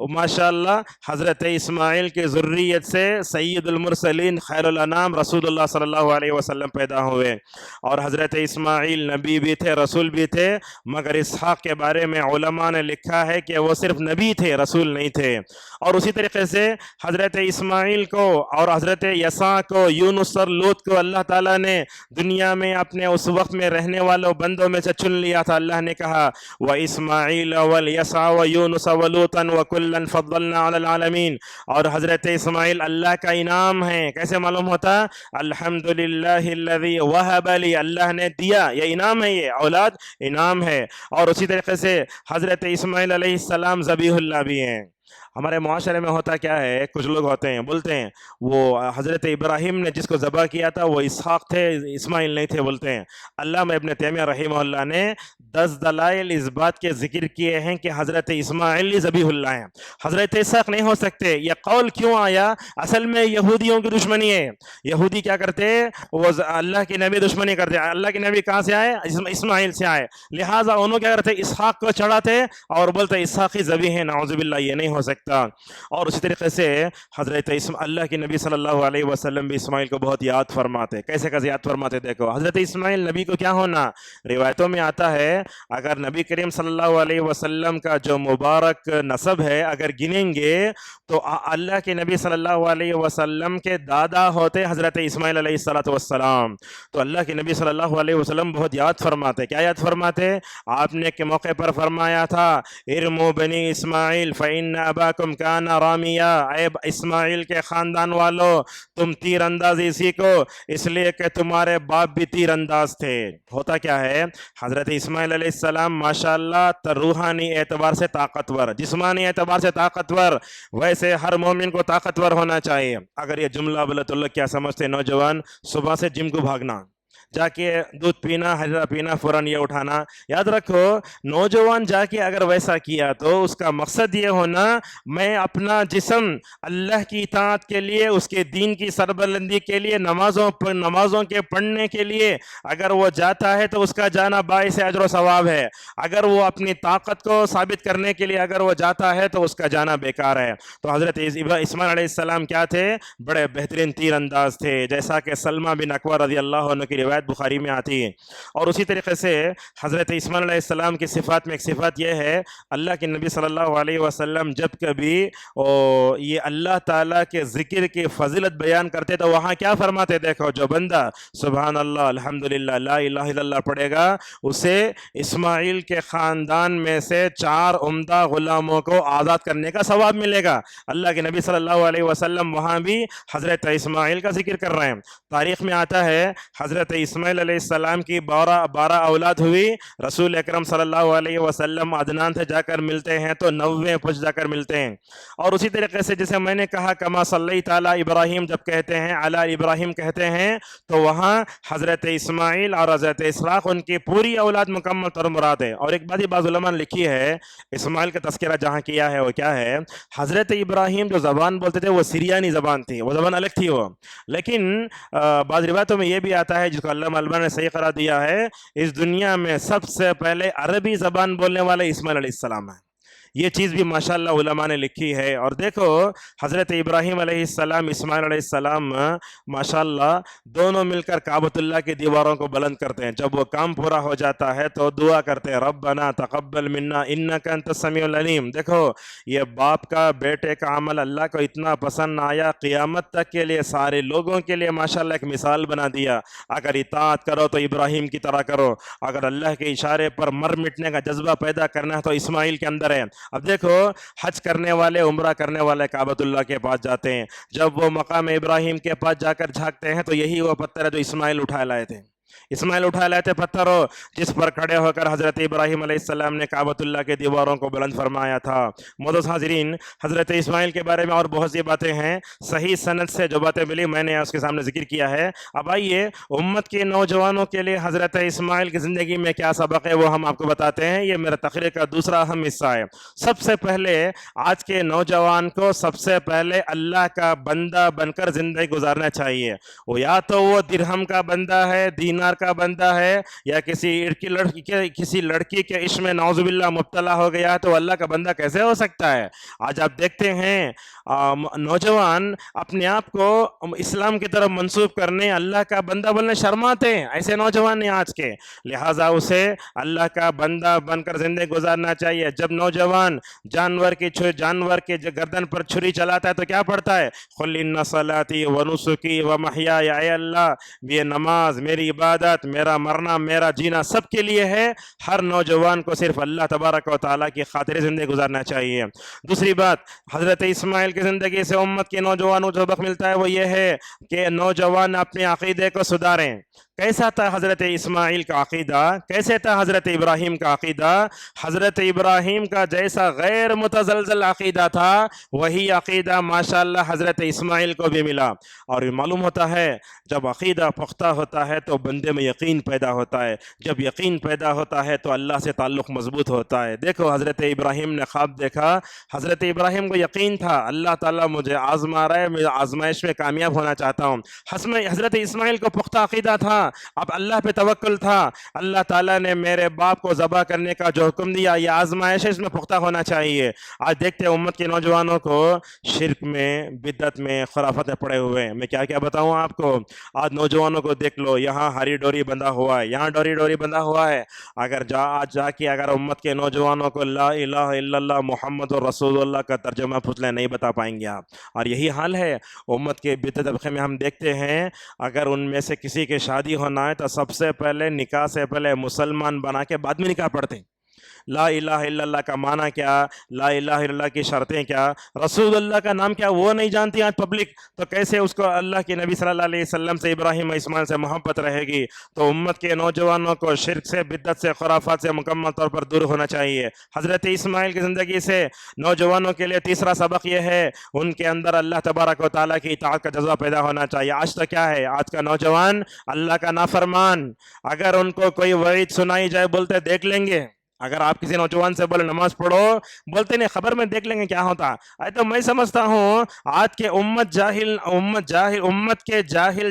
ماشاءاللہ حضرت اسماعیل کی ذریت سے سید المرسلین خیر الانام رسول اللہ صلی اللہ علیہ وسلم پیدا ہوئے. اور حضرت اسماعیل نبی بھی تھے، رسول بھی تھے، مگر اسحاق کے بارے میں علماء نے لکھا ہے کہ وہ صرف نبی تھے، رسول نہیں تھے. اور اسی طریقے سے حضرت اسماعیل کو اور حضرت یسع کو، یونس اور لوط کو اللہ تعالیٰ نے دنیا میں اپنے اس وقت میں رہنے والوں بندوں میں سے چن لیا تھا. اللہ نے کہا وَإِسْمَاعِيلَ وَالْيَسَعَ وَيُونُسَ وَلُوطًا وَكُلًّا فَضَّلْنَا عَلَى الْعَالَمِينَ. اور حضرت اسماعیل اللہ کا انعام ہے. کیسے معلوم ہوتا؟ الحمدللہ الذی وہب لی، اللہ نے دیا، یہ انعام ہے، یہ اولاد انعام ہے. اور اسی طریقے سے حضرت اسماعیل علیہ السلام ذبیح اللہ بھی ہیں. ہمارے معاشرے میں ہوتا کیا ہے، کچھ لوگ ہوتے ہیں بولتے ہیں وہ حضرت ابراہیم نے جس کو ذبح کیا تھا وہ اسحاق تھے، اسماعیل نہیں تھے بولتے ہیں. علامہ ابن تیمیہ رحمہ اللہ نے 10 دلائل اس بات کے ذکر کیے ہیں کہ حضرت اسماعیل ذبیح اللہ ہیں، حضرت اسحاق نہیں ہو سکتے. یہ قول کیوں آیا؟ اصل میں یہودیوں کی دشمنی ہے. یہودی کیا کرتے؟ وہ اللہ کے نبی دشمنی کرتے. اللہ کے نبی کہاں سے آئے؟ اسماعیل سے آئے. لہٰذا انہوں کیا کرتے؟ اسحاق کو چڑھاتے اور بولتے اسحاق ہی ذبیح ہیں. نعوذ باللہ، یہ نہیں ہو سکتا. اور اسی طریقے سے حضرت اللہ کے نبی صلی اللہ علیہ وسلم بھی اسماعیل کو بہت یاد فرماتے. کیسے کا یاد فرماتے؟ دیکھو حضرت اسماعیل نبی کو کیا ہونا، روایتوں میں آتا ہے اگر نبی کریم صلی اللہ علیہ وسلم کا جو مبارک نسب ہے اگر گنیں گے تو اللہ کے نبی صلی اللہ علیہ وسلم کے دادا ہوتے حضرت اسماعیل علیہ السلام. تو اللہ کے نبی صلی اللہ علیہ وسلم بہت یاد فرماتے. کیا یاد فرماتے؟ آپ نے کے موقع پر فرمایا تھا ارموا بنی اسماعیل فإن اباکم کان رامیا، اے اسماعیل کے خاندان والو تم تیر اندازی سیکھو اس لیے کہ تمہارے باپ بھی تیر انداز تھے. ہوتا کیا ہے، حضرت اسماعیل علیہ السلام ماشاءاللہ روحانی اعتبار سے طاقتور، جسمانی اعتبار سے طاقتور، ویسے ہر مومن کو طاقتور ہونا چاہیے. اگر یہ جملہ بولے تو لوگ کیا سمجھتے؟ نوجوان صبح سے جم کو بھاگنا، جا کے دودھ پینا، حجرہ پینا، فوراً یہ اٹھانا. یاد رکھو نوجوان جا کے اگر ویسا کیا تو اس کا مقصد یہ ہونا میں اپنا جسم اللہ کی اطاعت کے لیے، اس کے دین کی سربلندی کے لیے، نمازوں کے پڑھنے کے لیے اگر وہ جاتا ہے تو اس کا جانا باعث اجر و ثواب ہے. اگر وہ اپنی طاقت کو ثابت کرنے کے لیے اگر وہ جاتا ہے تو اس کا جانا بیکار ہے. تو حضرت اسماعیل علیہ السلام کیا تھے؟ بڑے بہترین تیر انداز تھے، جیسا کہ سلمہ بن اکوع رضی اللہ عنہ کی روایت بخاری میں آتی ہے. اور اسی طریقے سے حضرت اسماعیل علیہ السلام کی صفات میں ایک صفات یہ ہے، اللہ کے نبی صلی اللہ علیہ وسلم جب کبھی یہ اللہ تعالیٰ کے ذکر کی فضیلت بیان کرتے تو وہاں کیا فرماتے؟ دیکھو جو بندہ سبحان اللہ الحمدللہ لا الہ الا اللہ پڑھے گا اسے اسماعیل کے خاندان میں سے 4 عمدہ غلاموں کو آزاد کرنے کا ثواب ملے گا. اللہ کے نبی صلی اللہ علیہ وسلم وہاں بھی حضرت اسماعیل کا ذکر کر رہے ہیں. تاریخ میں آتا ہے حضرت اسماعیل علیہ السلام کی 12 اولاد ہوئی. رسول اکرم صلی اللہ علیہ وسلم عدنان سے جا کر ملتے ہیں تو 90 پش جا کر ملتے ہیں. اور اسی طریقے سے جسے میں نے کہا کما صلی تعالی ابراہیم جب کہتے ہیں علی ابراہیم کہتے ہیں تو وہاں حضرت اسماعیل اور حضرت اسحاق ان کی پوری اولاد مکمل طور مراد ہے. اور ایک بات ہی بعض علماء نے لکھی ہے اسماعیل کا تذکرہ جہاں کیا ہے وہ کیا ہے، حضرت ابراہیم جو زبان بولتے تھے وہ سریانی زبان تھی، وہ زبان الگ تھی وہ. لیکن بعض روایتوں میں یہ بھی آتا ہے جس کو علامہ البانی نے صحیح قرار دیا ہے، اس دنیا میں سب سے پہلے عربی زبان بولنے والے اسماعیل علیہ السلام ہیں. یہ چیز بھی ماشاءاللہ علماء نے لکھی ہے. اور دیکھو حضرت ابراہیم علیہ السلام اسماعیل علیہ السلام ماشاءاللہ دونوں مل کر کعبۃ اللہ کی دیواروں کو بلند کرتے ہیں. جب وہ کام پورا ہو جاتا ہے تو دعا کرتے ہیں ربنا تقبل منا انک انت السمیع العلیم. دیکھو یہ باپ کا بیٹے کا عمل اللہ کو اتنا پسند آیا، قیامت تک کے لیے سارے لوگوں کے لیے ماشاءاللہ ایک مثال بنا دیا. اگر اطاعت کرو تو ابراہیم کی طرح کرو، اگر اللہ کے اشارے پر مر مٹنے کا جذبہ پیدا کرنا ہے تو اسماعیل کے اندر ہے. اب دیکھو حج کرنے والے، عمرہ کرنے والے کعبۃ اللہ کے پاس جاتے ہیں، جب وہ مقام ابراہیم کے پاس جا کر جھانکتے ہیں تو یہی وہ پتھر ہے جو اسماعیل اٹھائے لائے تھے. اسماعیل اٹھا لیتے پتھر ہو جس پر کھڑے ہو کر حضرت ابراہیم علیہ السلام نے کعبۃ اللہ کے دیواروں کو بلند فرمایا تھا۔ معزز حاضرین، حضرت اسماعیل کے بارے میں اور بہت سی باتیں ہیں، صحیح سند سے جو باتیں ملی میں نے اس کے سامنے ذکر کیا ہے۔ اب آئیے امت کے نوجوانوں کے لیے حضرت اسماعیل کی زندگی میں کیا سبق ہے وہ ہم آپ کو بتاتے ہیں۔ یہ میرا تقریر کا دوسرا اہم حصہ ہے۔ سب سے پہلے آج کے نوجوان کو سب سے پہلے اللہ کا بندہ بن کر زندگی گزارنا چاہیے۔ وہ یا تو وہ درہم کا بندہ ہے، دینار کا بندہ ہے، یا کسی لڑکی کے عشق میں نعوذ باللہ مبتلا ہو گیا ہے، تو اللہ کا بندہ کیسے ہو سکتا ہے؟ آج آپ دیکھتے ہیں نوجوان اپنے آپ کو اسلام کی طرف منسوب کرنے، اللہ کا بندہ بننے شرماتے ہیں، ایسے نوجوان ہیں آج کے۔ لہٰذا اسے اللہ کا بندہ بن کر زندگی گزارنا چاہیے۔ جب نوجوان جانور کے گردن پر چھری چلاتا ہے تو کیا پڑھتا ہے؟ قل ان صلاتی و نسکی و محیای، اے اللہ یہ نماز، میری عبادت، میرا مرنا، میرا جینا سب کے لیے ہے۔ ہر نوجوان کو صرف اللہ تبارک و تعالیٰ کی خاطر زندگی گزارنا چاہیے۔ دوسری بات، حضرت اسماعیل کی زندگی سے امت کے نوجوانوں کو جو سبق ملتا ہے وہ یہ ہے کہ نوجوان اپنے عقیدے کو سدھاریں۔ کیسا تھا حضرت اسماعیل کا عقیدہ؟ کیسے تھا حضرت ابراہیم کا عقیدہ؟ حضرت ابراہیم کا جیسا غیر متزلزل عقیدہ تھا وہی عقیدہ ماشاءاللہ حضرت اسماعیل کو بھی ملا۔ اور یہ معلوم ہوتا ہے جب عقیدہ پختہ ہوتا ہے تو بندے میں یقین پیدا ہوتا ہے، جب یقین پیدا ہوتا ہے تو اللہ سے تعلق مضبوط ہوتا ہے۔ دیکھو حضرت ابراہیم نے خواب دیکھا، حضرت ابراہیم کو یقین تھا اللہ تعالیٰ مجھے آزما رہا ہے، میں آزمائش میں کامیاب ہونا چاہتا ہوں۔ حضرت اسماعیل کو پختہ عقیدہ تھا، اب اللہ پہ توکل تھا، اللہ تعالیٰ نے میرے باپ کو ذبح کرنے کا جو حکم دیا یہ آزمائش ہے، اس میں پختہ ہونا چاہیے۔ آج دیکھتے ہیں امت کے نوجوانوں کو شرک میں، بدعت میں، خرافت میں پڑے ہوئے ہیں۔ میں کیا کیا بتاؤں آپ کو؟ آج نوجوانوں کو دیکھ لو، یہاں ہری ڈوری بندھا ہوا ہے، یہاں ڈوری بندھا ہوا ہے۔ آج جا کے اگر امت کے نوجوانوں کو لا الہ الا اللہ محمد رسول اللہ کا ترجمہ پوچھ لیں نہیں بتا پائیں گے آپ۔ اور یہی حال ہے امت کے بدعت طبقے میں، ہم دیکھتے ہیں اگر ان میں سے کسی کی شادی ہونا ہے تو سب سے پہلے نکاح سے پہلے مسلمان بنا کے بعد میں نکاح پڑھتے ہیں۔ لا الہ الا اللہ کا معنی کیا، لا الہ الا اللہ کی شرطیں کیا، رسول اللہ کا نام کیا وہ نہیں جانتی آج پبلک، تو کیسے اس کو اللہ کے نبی صلی اللہ علیہ وسلم سے، ابراہیم اسماعیل سے محبت رہے گی؟ تو امت کے نوجوانوں کو شرک سے، بدعت سے، خرافات سے مکمل طور پر دور ہونا چاہیے۔ حضرت اسماعیل کی زندگی سے نوجوانوں کے لیے تیسرا سبق یہ ہے ان کے اندر اللہ تبارک و تعالیٰ کی اطاعت کا جذبہ پیدا ہونا چاہیے۔ آج تو کیا ہے، آج کا نوجوان اللہ کا نافرمان، اگر ان کو کوئی وعید سنائی جائے بولتے دیکھ لیں گے۔ اگر آپ کسی نوجوان سے بولے نماز پڑھو، بولتے نہیں خبر میں دیکھ لیں گے کیا ہوتا ہے۔ تو میں سمجھتا ہوں آج کے امت کے جاہل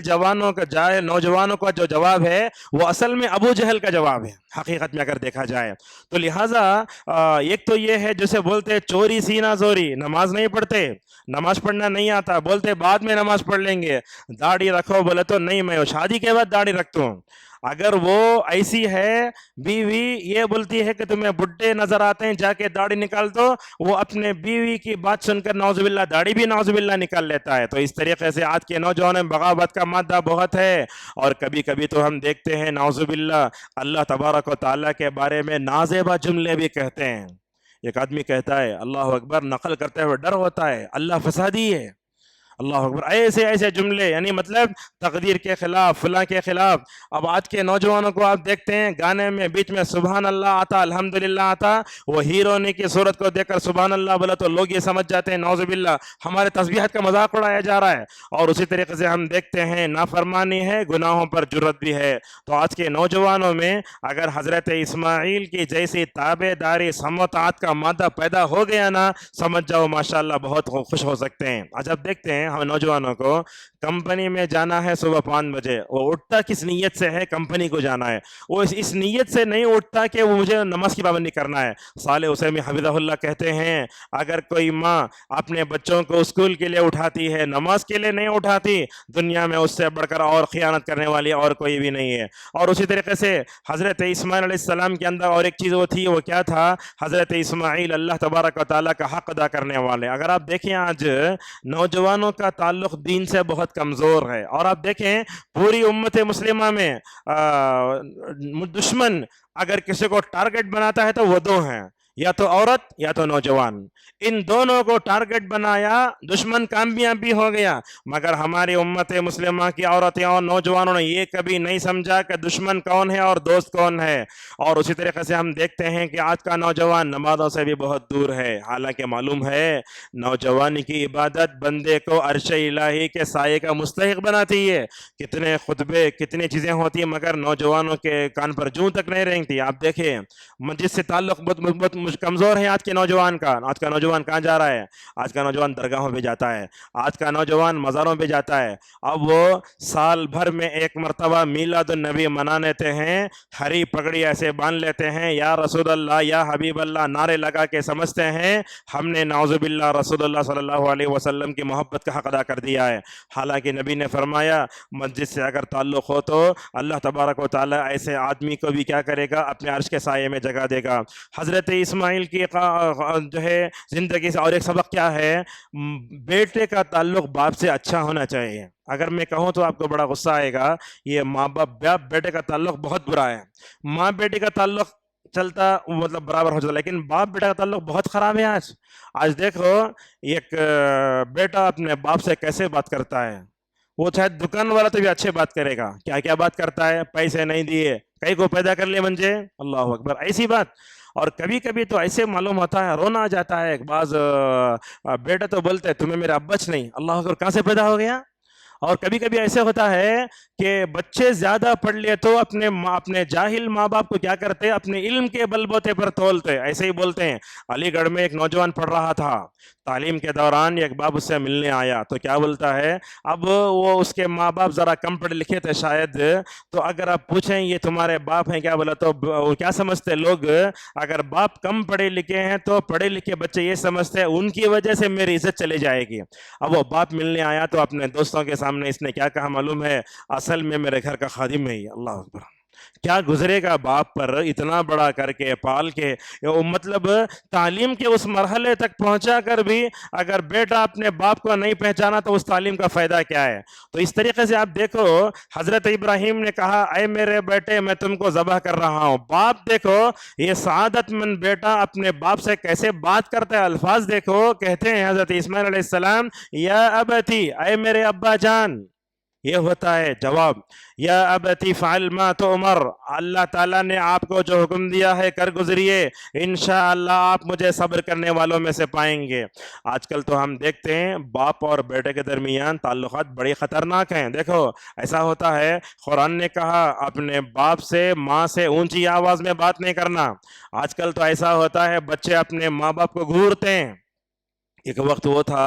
نوجوانوں کا جو جواب ہے وہ اصل میں ابو جہل کا جواب ہے حقیقت میں اگر دیکھا جائے تو۔ لہٰذا ایک تو یہ ہے جسے بولتے چوری سینہ زوری، نماز نہیں پڑھتے، نماز پڑھنا نہیں آتا، بولتے بعد میں نماز پڑھ لیں گے۔ داڑھی رکھو بولے تو نہیں، میں شادی کے بعد داڑھی رکھتا ہوں۔ اگر وہ ایسی ہے بیوی یہ بولتی ہے کہ تمہیں بڈھے نظر آتے ہیں جا کے داڑھی نکال دو، وہ اپنے بیوی کی بات سن کر نعوذ باللہ داڑھی بھی نعوذ باللہ نکال لیتا ہے۔ تو اس طریقے سے آج کے نوجوانوں میں بغاوت کا مادہ بہت ہے، اور کبھی کبھی تو ہم دیکھتے ہیں نعوذ باللہ اللہ تبارک و تعالیٰ کے بارے میں نازیبہ جملے بھی کہتے ہیں۔ ایک آدمی کہتا ہے اللہ اکبر، نقل کرتے ہوئے ڈر ہوتا ہے اللہ فسادی ہے، اللہ اکبر، ایسے جملے، یعنی مطلب تقدیر کے خلاف، فلاں کے خلاف۔ اب آج کے نوجوانوں کو آپ دیکھتے ہیں گانے میں بیچ میں سبحان اللہ آتا، الحمدللہ آتا، وہ ہیرونی کی صورت کو دیکھ کر سبحان اللہ بولا تو لوگ یہ سمجھ جاتے ہیں نعوذ باللہ ہمارے تسبیحات کا مذاق اڑایا جا رہا ہے۔ اور اسی طریقے سے ہم دیکھتے ہیں نافرمانی ہے، گناہوں پر جرت بھی ہے۔ تو آج کے نوجوانوں میں اگر حضرت اسماعیل کی جیسی تابع داری، سماعت کا مادہ پیدا ہو گیا نا، سمجھ جاؤ ماشاءاللہ بہت خوش ہو سکتے ہیں۔ آج اب دیکھتے ہیں ہم نوجوانوں کو کمپنی میں جانا ہے صبح 5 بجے، وہ اٹھتا کس نیت سے ہے؟ کمپنی کو جانا ہے، وہ اس نیت سے نہیں اٹھتا کہ وہ مجھے نماز کی پابندی کرنا ہے۔ صالح حسینی حفظہ اللہ کہتے ہیں اگر کوئی ماں اپنے بچوں کو اسکول کے لیے اٹھاتی ہے، نماز کے لیے نہیں اٹھاتی، دنیا میں اس سے بڑھ کر اور خیانت کرنے والی اور کوئی بھی نہیں ہے۔ اور اسی طریقے سے حضرت اسماعیل علیہ السلام کے اندر اور ایک چیز وہ تھی، وہ کیا تھا؟ حضرت اسماعیل اللہ تبارک و تعالیٰ کا حق ادا کرنے والے۔ اگر آپ دیکھیں آج نوجوانوں کا تعلق دین سے بہت کمزور ہے، اور آپ دیکھیں پوری امت مسلمہ میں دشمن اگر کسی کو ٹارگٹ بناتا ہے تو وہ دو ہیں، یا تو عورت یا تو نوجوان، ان دونوں کو ٹارگٹ بنایا، دشمن کامیاب بھی ہو گیا۔ مگر ہماری امت مسلمہ کی عورتیں اور نوجوانوں نے یہ کبھی نہیں سمجھا کہ دشمن کون ہے اور دوست کون ہے۔ اور اسی طریقے سے ہم دیکھتے ہیں کہ آج کا نوجوان نمازوں سے بھی بہت دور ہے، حالانکہ معلوم ہے نوجوانی کی عبادت بندے کو عرش الہی کے سائے کا مستحق بناتی ہے۔ کتنے خطبے، کتنی چیزیں ہوتی ہیں، مگر نوجوانوں کے کان پر جوں تک نہیں رینگتی۔ آپ دیکھیں مسجد سے تعلق بہت کمزور ہے آج کے نوجوان کا۔ آج کا نوجوان کہاں جا رہا ہے؟ آج کا نوجوان درگاہوں پہ جاتا ہے، آج کا نوجوان مزاروں پہ جاتا ہے۔ اب وہ سال بھر میں ایک مرتبہ میلاد النبی منا لیتے ہیں، ہری پگڑی ایسے باندھ لیتے ہیں، یا رسول اللہ یا حبیب اللہ نعرے لگا کے سمجھتے ہیں ہم نے نعوذ باللہ رسول اللہ صلی اللہ علیہ وسلم کی محبت کا حق ادا کر دیا ہے۔ حالانکہ نبی نے فرمایا مسجد سے اگر تعلق ہو تو اللہ تبارک و تعالیٰ ایسے آدمی کو بھی کیا کرے گا؟ اپنے عرش کے سائے میں جگہ دے گا۔ حضرت اسماعیل کی جو ہے زندگی سے اور ایک سبق کیا ہے؟ بیٹے کا تعلق باپ سے اچھا ہونا چاہیے۔ اگر میں کہوں تو آپ کو بڑا غصہ آئے گا، یہ ماں باپ بیٹے کا تعلق بہت برا ہے۔ ماں بیٹے کا تعلق چلتا مطلب برابر ہو جاتا، لیکن باپ بیٹا کا تعلق بہت خراب ہے آج۔ آج دیکھو ایک بیٹا اپنے باپ سے کیسے بات کرتا ہے، وہ چاہے دکان والا تو بھی اچھے بات کرے گا، کیا کیا بات کرتا ہے، پیسے نہیں دیے کئی کو پیدا کر لے منجے، اللہ اکبر، ایسی بات۔ اور کبھی کبھی تو ایسے معلوم ہوتا ہے، رونا آ جاتا ہے۔ ایک بعض بیٹا تو بولتے ہیں تمہیں میرا ابچ نہیں، اللہ اکبر، کہاں سے پیدا ہو گیا؟ اور کبھی کبھی ایسے ہوتا ہے کہ بچے زیادہ پڑھ لیے تو اپنے جاہل ماں باپ کو کیا کرتے؟ اپنے علم کے بل بوتے پر تولتے، ایسے ہی بولتے ہیں۔ علی گڑھ میں ایک نوجوان پڑھ رہا تھا، تعلیم کے دوران ایک باپ اس سے ملنے آیا تو کیا بولتا ہے؟ اب وہ اس کے ماں باپ ذرا کم پڑھے لکھے تھے شاید، تو اگر آپ پوچھیں یہ تمہارے باپ ہیں کیا، بولا تو کیا سمجھتے لوگ؟ اگر باپ کم پڑھے لکھے ہیں تو پڑھے لکھے بچے یہ سمجھتے ہیں ان کی وجہ سے میری عزت چلی جائے گی۔ اب وہ باپ ملنے آیا تو اپنے دوستوں کے سامنے اس نے کیا کہا معلوم ہے؟ اصل میں میرے گھر کا خادم ہے یہ، اللہ اکبر۔ کیا گزرے گا باپ پر، اتنا بڑا کر کے پال کے، مطلب تعلیم کے اس مرحلے تک پہنچا کر بھی اگر بیٹا اپنے باپ کو نہیں پہچانا تو اس تعلیم کا فائدہ کیا ہے؟ تو اس طریقے سے آپ دیکھو حضرت ابراہیم نے کہا اے میرے بیٹے میں تم کو ذبح کر رہا ہوں۔ باپ دیکھو یہ سعادت مند بیٹا اپنے باپ سے کیسے بات کرتا ہے، الفاظ دیکھو، کہتے ہیں حضرت اسماعیل علیہ السلام یا ابتی، اے میرے ابا جان، یہ ہوتا ہے جواب، یا ابتی فعل ما تؤمر، اللہ تعالیٰ نے آپ کو جو حکم دیا ہے کر گزریے، انشاءاللہ آپ مجھے صبر کرنے والوں میں سے پائیں گے۔ آج کل تو ہم دیکھتے ہیں باپ اور بیٹے کے درمیان تعلقات بڑی خطرناک ہیں۔ دیکھو ایسا ہوتا ہے، قرآن نے کہا اپنے باپ سے ماں سے اونچی آواز میں بات نہیں کرنا۔ آج کل تو ایسا ہوتا ہے بچے اپنے ماں باپ کو گھورتے ہیں۔ ایک وقت وہ تھا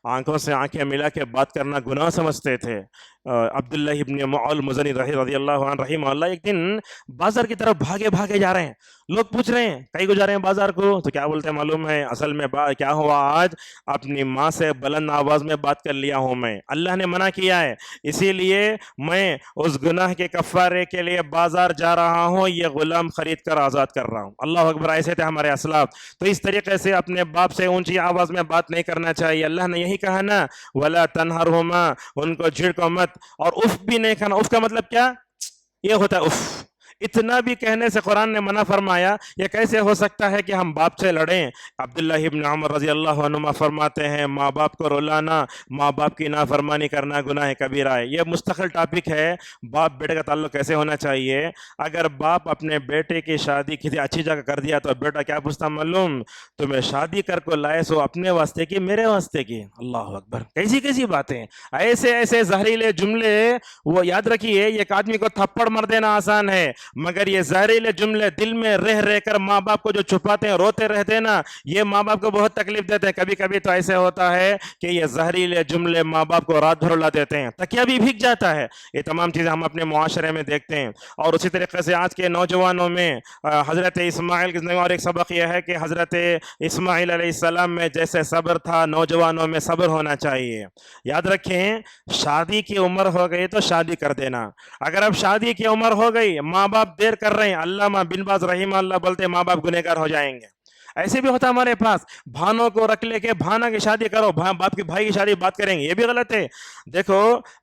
آنکھوں سے آنکھیں ملا کے بات کرنا گناہ سمجھتے تھے۔ عبداللہ ابن معول مزنی رضی اللہ عنہ رحمہ اللہ ایک دن بازار کی طرف بھاگے جا رہے ہیں، لوگ پوچھ رہے ہیں کئی کو جا رہے ہیں بازار کو، تو کیا بولتے ہیں معلوم ہے؟ اصل میں کیا ہوا، آج اپنی ماں سے بلند آواز میں بات کر لیا ہوں میں، اللہ نے منع کیا ہے، اسی لیے میں اس گناہ کے کفارے کے لیے بازار جا رہا ہوں، یہ غلام خرید کر آزاد کر رہا ہوں۔ اللہ اکبر، ایسے تھے ہمارے اسلاف۔ تو اس طریقے سے اپنے باپ سے اونچی آواز میں بات نہیں کرنا چاہیے۔ اللہ نے یہی کہا نا وَلَا تَنْهَرْهُمَا، ان کو جھڑکو مت، اور اف بھی نہیں کھانا۔ اف کا مطلب کیا؟ یہ ہوتا ہے اف، اتنا بھی کہنے سے قرآن نے منع فرمایا۔ یہ کیسے ہو سکتا ہے کہ ہم باپ سے لڑیں؟ عبداللہ ابن عمر رضی اللہ عنہما فرماتے ہیں ماں باپ کو رلانا، ماں باپ کی نافرمانی کرنا گناہ کبیرہ ہے۔ یہ مستقل ٹاپک ہے، باپ بیٹے کا تعلق کیسے ہونا چاہیے۔ اگر باپ اپنے بیٹے کی شادی کسی اچھی جگہ کر دیا تو بیٹا کیا پوچھتا معلوم؟ تمہیں شادی کر کو لائے سو اپنے واسطے کی میرے واسطے کی، اللہ اکبر، کیسی باتیں، ایسے زہریلے جملے۔ وہ یاد رکھیے ایک آدمی کو تھپڑ مار دینا آسان ہے، مگر یہ زہریلے جملے دل میں رہ کر ماں باپ کو جو چھپاتے ہیں، روتے رہتے ہیں نا، یہ ماں باپ کو بہت تکلیف دیتے ہیں۔ کبھی کبھی تو ایسے ہوتا ہے کہ یہ زہریلے جملے ماں باپ کو رات بھر رلا دیتے ہیں، تکیہ بھی بھیگ جاتا ہے۔ یہ تمام چیزیں ہم اپنے معاشرے میں دیکھتے ہیں۔ اور اسی طریقے سے آج کے نوجوانوں میں حضرت اسماعیل کی اور ایک سبق یہ ہے کہ حضرت اسماعیل علیہ السلام میں جیسے صبر تھا، نوجوانوں میں صبر ہونا چاہیے۔ یاد رکھیں شادی کی عمر ہو گئی تو شادی کر دینا۔ اگر اب شادی کی عمر ہو گئی، ماں باپ دیر کر رہے ہیں، علامہ بن باز رحمہ اللہ بولتے ماں باپ گنہگار ہو جائیں گے۔ ایسے بھی ہوتا ہمارے پاس، بھانوں کو رکھ لے کے بھانا کی شادی کرو، باپ کے بھائی کی شادی بات کریں گے، یہ بھی غلط ہے۔ دیکھو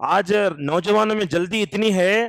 آج نوجوانوں میں جلدی اتنی ہے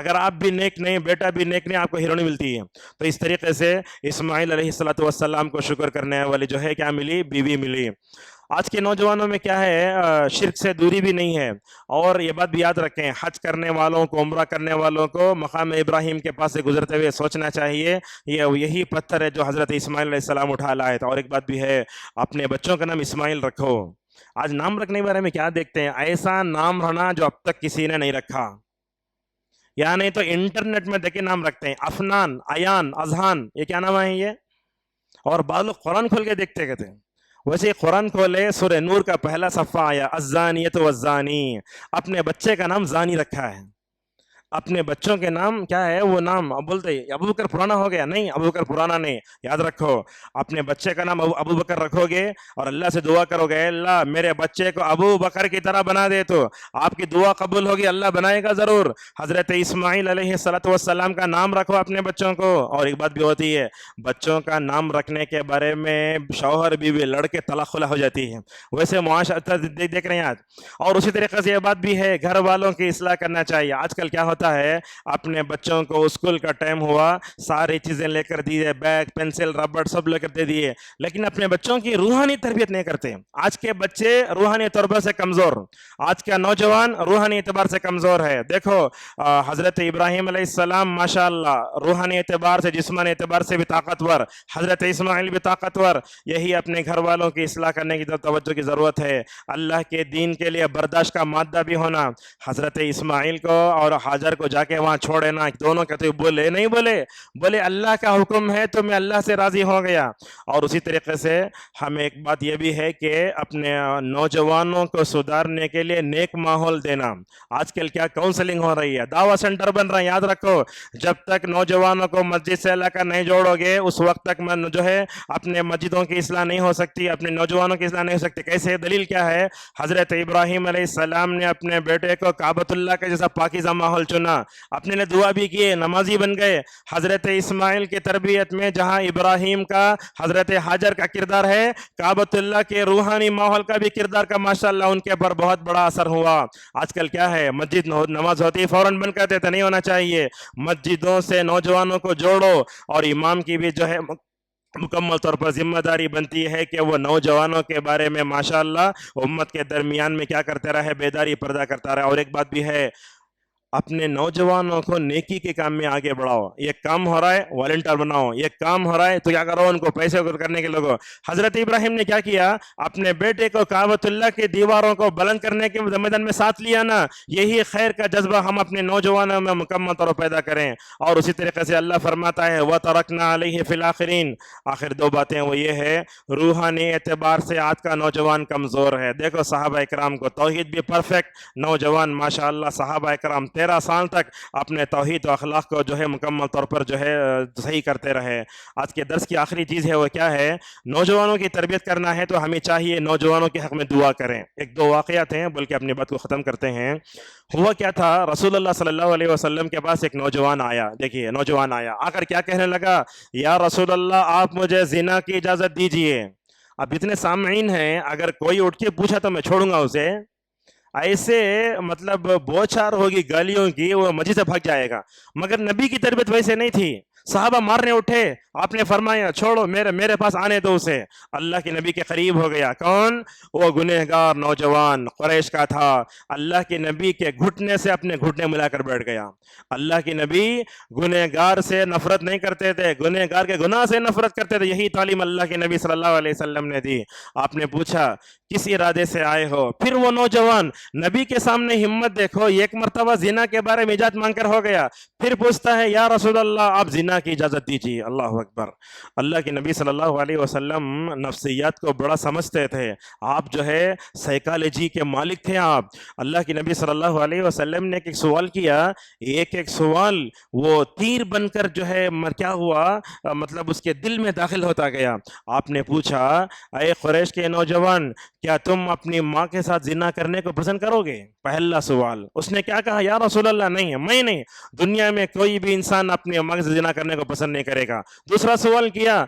اگر آپ بھی نیک نہیں، بیٹا بھی نیک نہیں، آپ کو ہیرونی ملتی ہے۔ تو اس طریقے سے اسماعیل علیہ السلام کو شکر کرنے والی جو ہے کیا ملی؟ بیوی ملی۔ آج کے نوجوانوں میں کیا ہے، شرک سے دوری بھی نہیں ہے۔ اور یہ بات بھی یاد رکھیں، حج کرنے والوں کو، عمرہ کرنے والوں کو مقام ابراہیم کے پاس سے گزرتے ہوئے سوچنا چاہیے یہی پتھر ہے جو حضرت اسماعیل علیہ السلام اٹھا لائے تھے۔ اور ایک بات بھی ہے، اپنے بچوں کا نام اسماعیل رکھو۔ آج نام رکھنے کے بارے میں کیا دیکھتے ہیں؟ ایسا نام رہنا جو اب تک کسی نے نہیں رکھا، یا نہیں تو انٹرنیٹ میں دیکھے نام رکھتے ہیں، افنان، ایان، اذہان، یہ کیا نام ہے یہ؟ اور بعض لوگ قرآن کھول کے دیکھتے کہتے ہیں۔ ویسے ہی قرآن کھولے، سورہ نور کا پہلا صفحہ آیا، الزانیۃ والزانی، اپنے بچے کا نام زانی رکھا ہے۔ اپنے بچوں کے نام کیا ہے؟ وہ نام اب بولتے ابو بکر پرانا ہو گیا، نہیں، ابو بکر پرانا نہیں، یاد رکھو اپنے بچے کا نام ابو بکر رکھو گے اور اللہ سے دعا کرو گے، اللہ میرے بچے کو ابو بکر کی طرح بنا دے، تو آپ کی دعا قبول ہوگی، اللہ بنائے گا ضرور۔ حضرت اسماعیل علیہ السلام کا نام رکھو اپنے بچوں کو۔ اور ایک بات بھی ہوتی ہے، بچوں کا نام رکھنے کے بارے میں شوہر بیوی لڑ کے طلاق خلا ہو جاتی ہے، ویسے معاشرہ دیکھ رہے ہیں آج۔ اور اسی طریقے سے یہ بات بھی ہے، گھر والوں کی اصلاح کرنا چاہیے۔ آج کل کیا ہوتا ہے، اپنے بچوں کو اسکول کا ٹائم ہوا، ساری چیزیں لے کر دیے، بیگ، پینسل، ربڑ سب لے کر دے دیے، لیکن اپنے بچوں کی روحانی تربیت نہیں کرتے۔ آج کے بچے روحانی طور پر سے کمزور، آج کا نوجوان روحانی اعتبار سے کمزور ہے۔ دیکھو حضرت ابراہیم علیہ السلام ماشاءاللہ روحانی اعتبار سے، جسمانی اعتبار سے بھی طاقتور، حضرت اسماعیل بھی طاقتور۔ یہی اپنے گھر والوں کی اصلاح کرنے کی توجہ کی ضرورت ہے، اللہ کے دین کے لیے برداشت کا مادہ بھی ہونا۔ حضرت اسماعیل کو اور حاجر کو جا کے وہاں چھوڑے نا، دونوں کہتے بولے نہیں، بولے اللہ کا حکم ہے تو میں اللہ سے راضی ہو گیا۔ اور اسی طریقے سے ہمیں ایک بات یہ بھی ہے کہ اپنے نوجوانوں کو سدھارنے کے لیے نیک ماحول دینا۔ آج کل کیا کاؤنسلنگ ہو رہی ہے، دعوت سینٹر بن رہا ہے، یاد رکھو جب تک نوجوانوں کو مسجد سے لا کر نہیں جوڑو گے، اس وقت تک جو ہے اپنے مسجدوں کی اصلاح نہیں ہو سکتی، اپنے نوجوانوں کی اصلاح نہیں ہو سکتی۔ کیسے؟ دلیل کیا ہے؟ حضرت ابراہیم علیہ السلام نے اپنے بیٹے کو کعبۃ اللہ کے جیسا پاکیزہ ماحول چنا، اپنے لیے دعا بھی کیے، نمازی بن گئے۔ حضرت اسماعیل کی تربیت میں جہاں ابراہیم کا، حضرت حاجر کا کردار ہے، کعبۃ اللہ کے روحانی ماحول کا بھی کردار کا ماشاءاللہ ان کے پر بہت بڑا اثر ہوا۔ آج کل کیا ہے، مسجد نماز ہوتی ہے فوراً بند کر دیتے، نہیں ہونا چاہیے۔ مسجدوں سے نوجوانوں کو جوڑو، اور امام کی بھی جو ہے مکمل طور پر ذمہ داری بنتی ہے کہ وہ نوجوانوں کے بارے میں ماشاءاللہ امت کے درمیان میں کیا کرتے رہے، بیداری پیدا کرتا رہے۔ اور ایک بات بھی ہے، اپنے نوجوانوں کو نیکی کے کام میں آگے بڑھاؤ۔ یہ کام ہو رہا ہے والنٹیئر بناؤ، یہ کام ہو رہا ہے تو کیا کرو، ان کو پیسے کرنے کے لوگوں۔ حضرت ابراہیم نے کیا کیا، اپنے بیٹے کو کعبۃ اللہ کی دیواروں کو بلند کرنے کے میدان میں ساتھ لیا نا۔ یہی خیر کا جذبہ ہم اپنے نوجوانوں میں مکمل طور پر پیدا کریں۔ اور اسی طریقے سے اللہ فرماتا ہے وَتَرَكْنَا عَلَيْهِ فِي الْآخِرِينَ، آخر دو باتیں وہ یہ ہے، روحانی اعتبار سے آج کا نوجوان کمزور ہے۔ دیکھو صحابہ اکرام کو توحید بھی پرفیکٹ، نوجوان ماشاءاللہ صحابہ اکرام 13 سال تک اپنے توحید و اخلاق کو جو ہے مکمل طور پر جو ہے صحیح کرتے رہے۔ آج کے درس کی آخری چیز ہے وہ کیا ہے، نوجوانوں کی تربیت کرنا ہے تو ہمیں چاہیے نوجوانوں کے حق میں دعا کریں۔ ایک دو واقعات ہیں، بلکہ اپنی بات کو ختم کرتے ہیں۔ ہوا کیا تھا، رسول اللہ صلی اللہ علیہ وسلم کے پاس ایک نوجوان آیا۔ دیکھیے نوجوان آیا، آ کر کیا کہنے لگا، یا رسول اللہ آپ مجھے زنا کی اجازت دیجئے۔ اب اتنے سامعین ہیں، اگر کوئی اٹھ کے پوچھا تو میں چھوڑوں گا اسے، ایسے مطلب بوچھار ہوگی گالیوں کی، وہ مسجد سے بھاگ جائے گا۔ مگر نبی کی تربیت ویسے نہیں تھی، صحابہ مارنے اٹھے، آپ نے فرمایا چھوڑو، میرے پاس آنے دو اسے۔ اللہ کے نبی کے قریب ہو گیا، کون؟ وہ گنہگار نوجوان قریش کا تھا۔ اللہ کے نبی کے گھٹنے سے اپنے گھٹنے ملا کر بیٹھ گیا۔ اللہ کے نبی گنہگار سے نفرت نہیں کرتے تھے، گنہگار کے گناہ سے نفرت کرتے تھے۔ یہی تعلیم اللہ کے نبی صلی اللہ علیہ وسلم نے دی۔ آپ نے پوچھا کس ارادے سے آئے ہو؟ پھر وہ نوجوان نبی کے سامنے ہمت دیکھو، ایک مرتبہ زنا کے بارے میں اجازت مانگ کر ہو گیا، پھر پوچھتا ہے یا رسول اللہ آپ زنا کی اجازت دیجیے۔ اللہ اکبر۔ اللہ کے نبی صلی اللہ علیہ وسلم نفسیات کو بڑا سمجھتے تھے، آپ جو ہے سائیکالوجی کے مالک تھے آپ۔ اللہ کے نبی صلی اللہ علیہ وسلم نے ایک سوال کیا، ایک سوال وہ تیر بن کر جو ہے کیا ہوا، مطلب اس کے دل میں داخل ہوتا گیا۔ آپ نے پوچھا اے قریش کے نوجوان، کیا تم اپنی ماں کے ساتھ زنا کرنے کو پسند کرو گے؟ پہلا سوال۔ اس نے کیا کہا، یا رسول اللہ نہیں، میں نہیں، دنیا میں کوئی بھی انسان اپنی ماں سے زنا کرنے کو پسند نہیں کرے گا۔ دوسرا سوال کیا،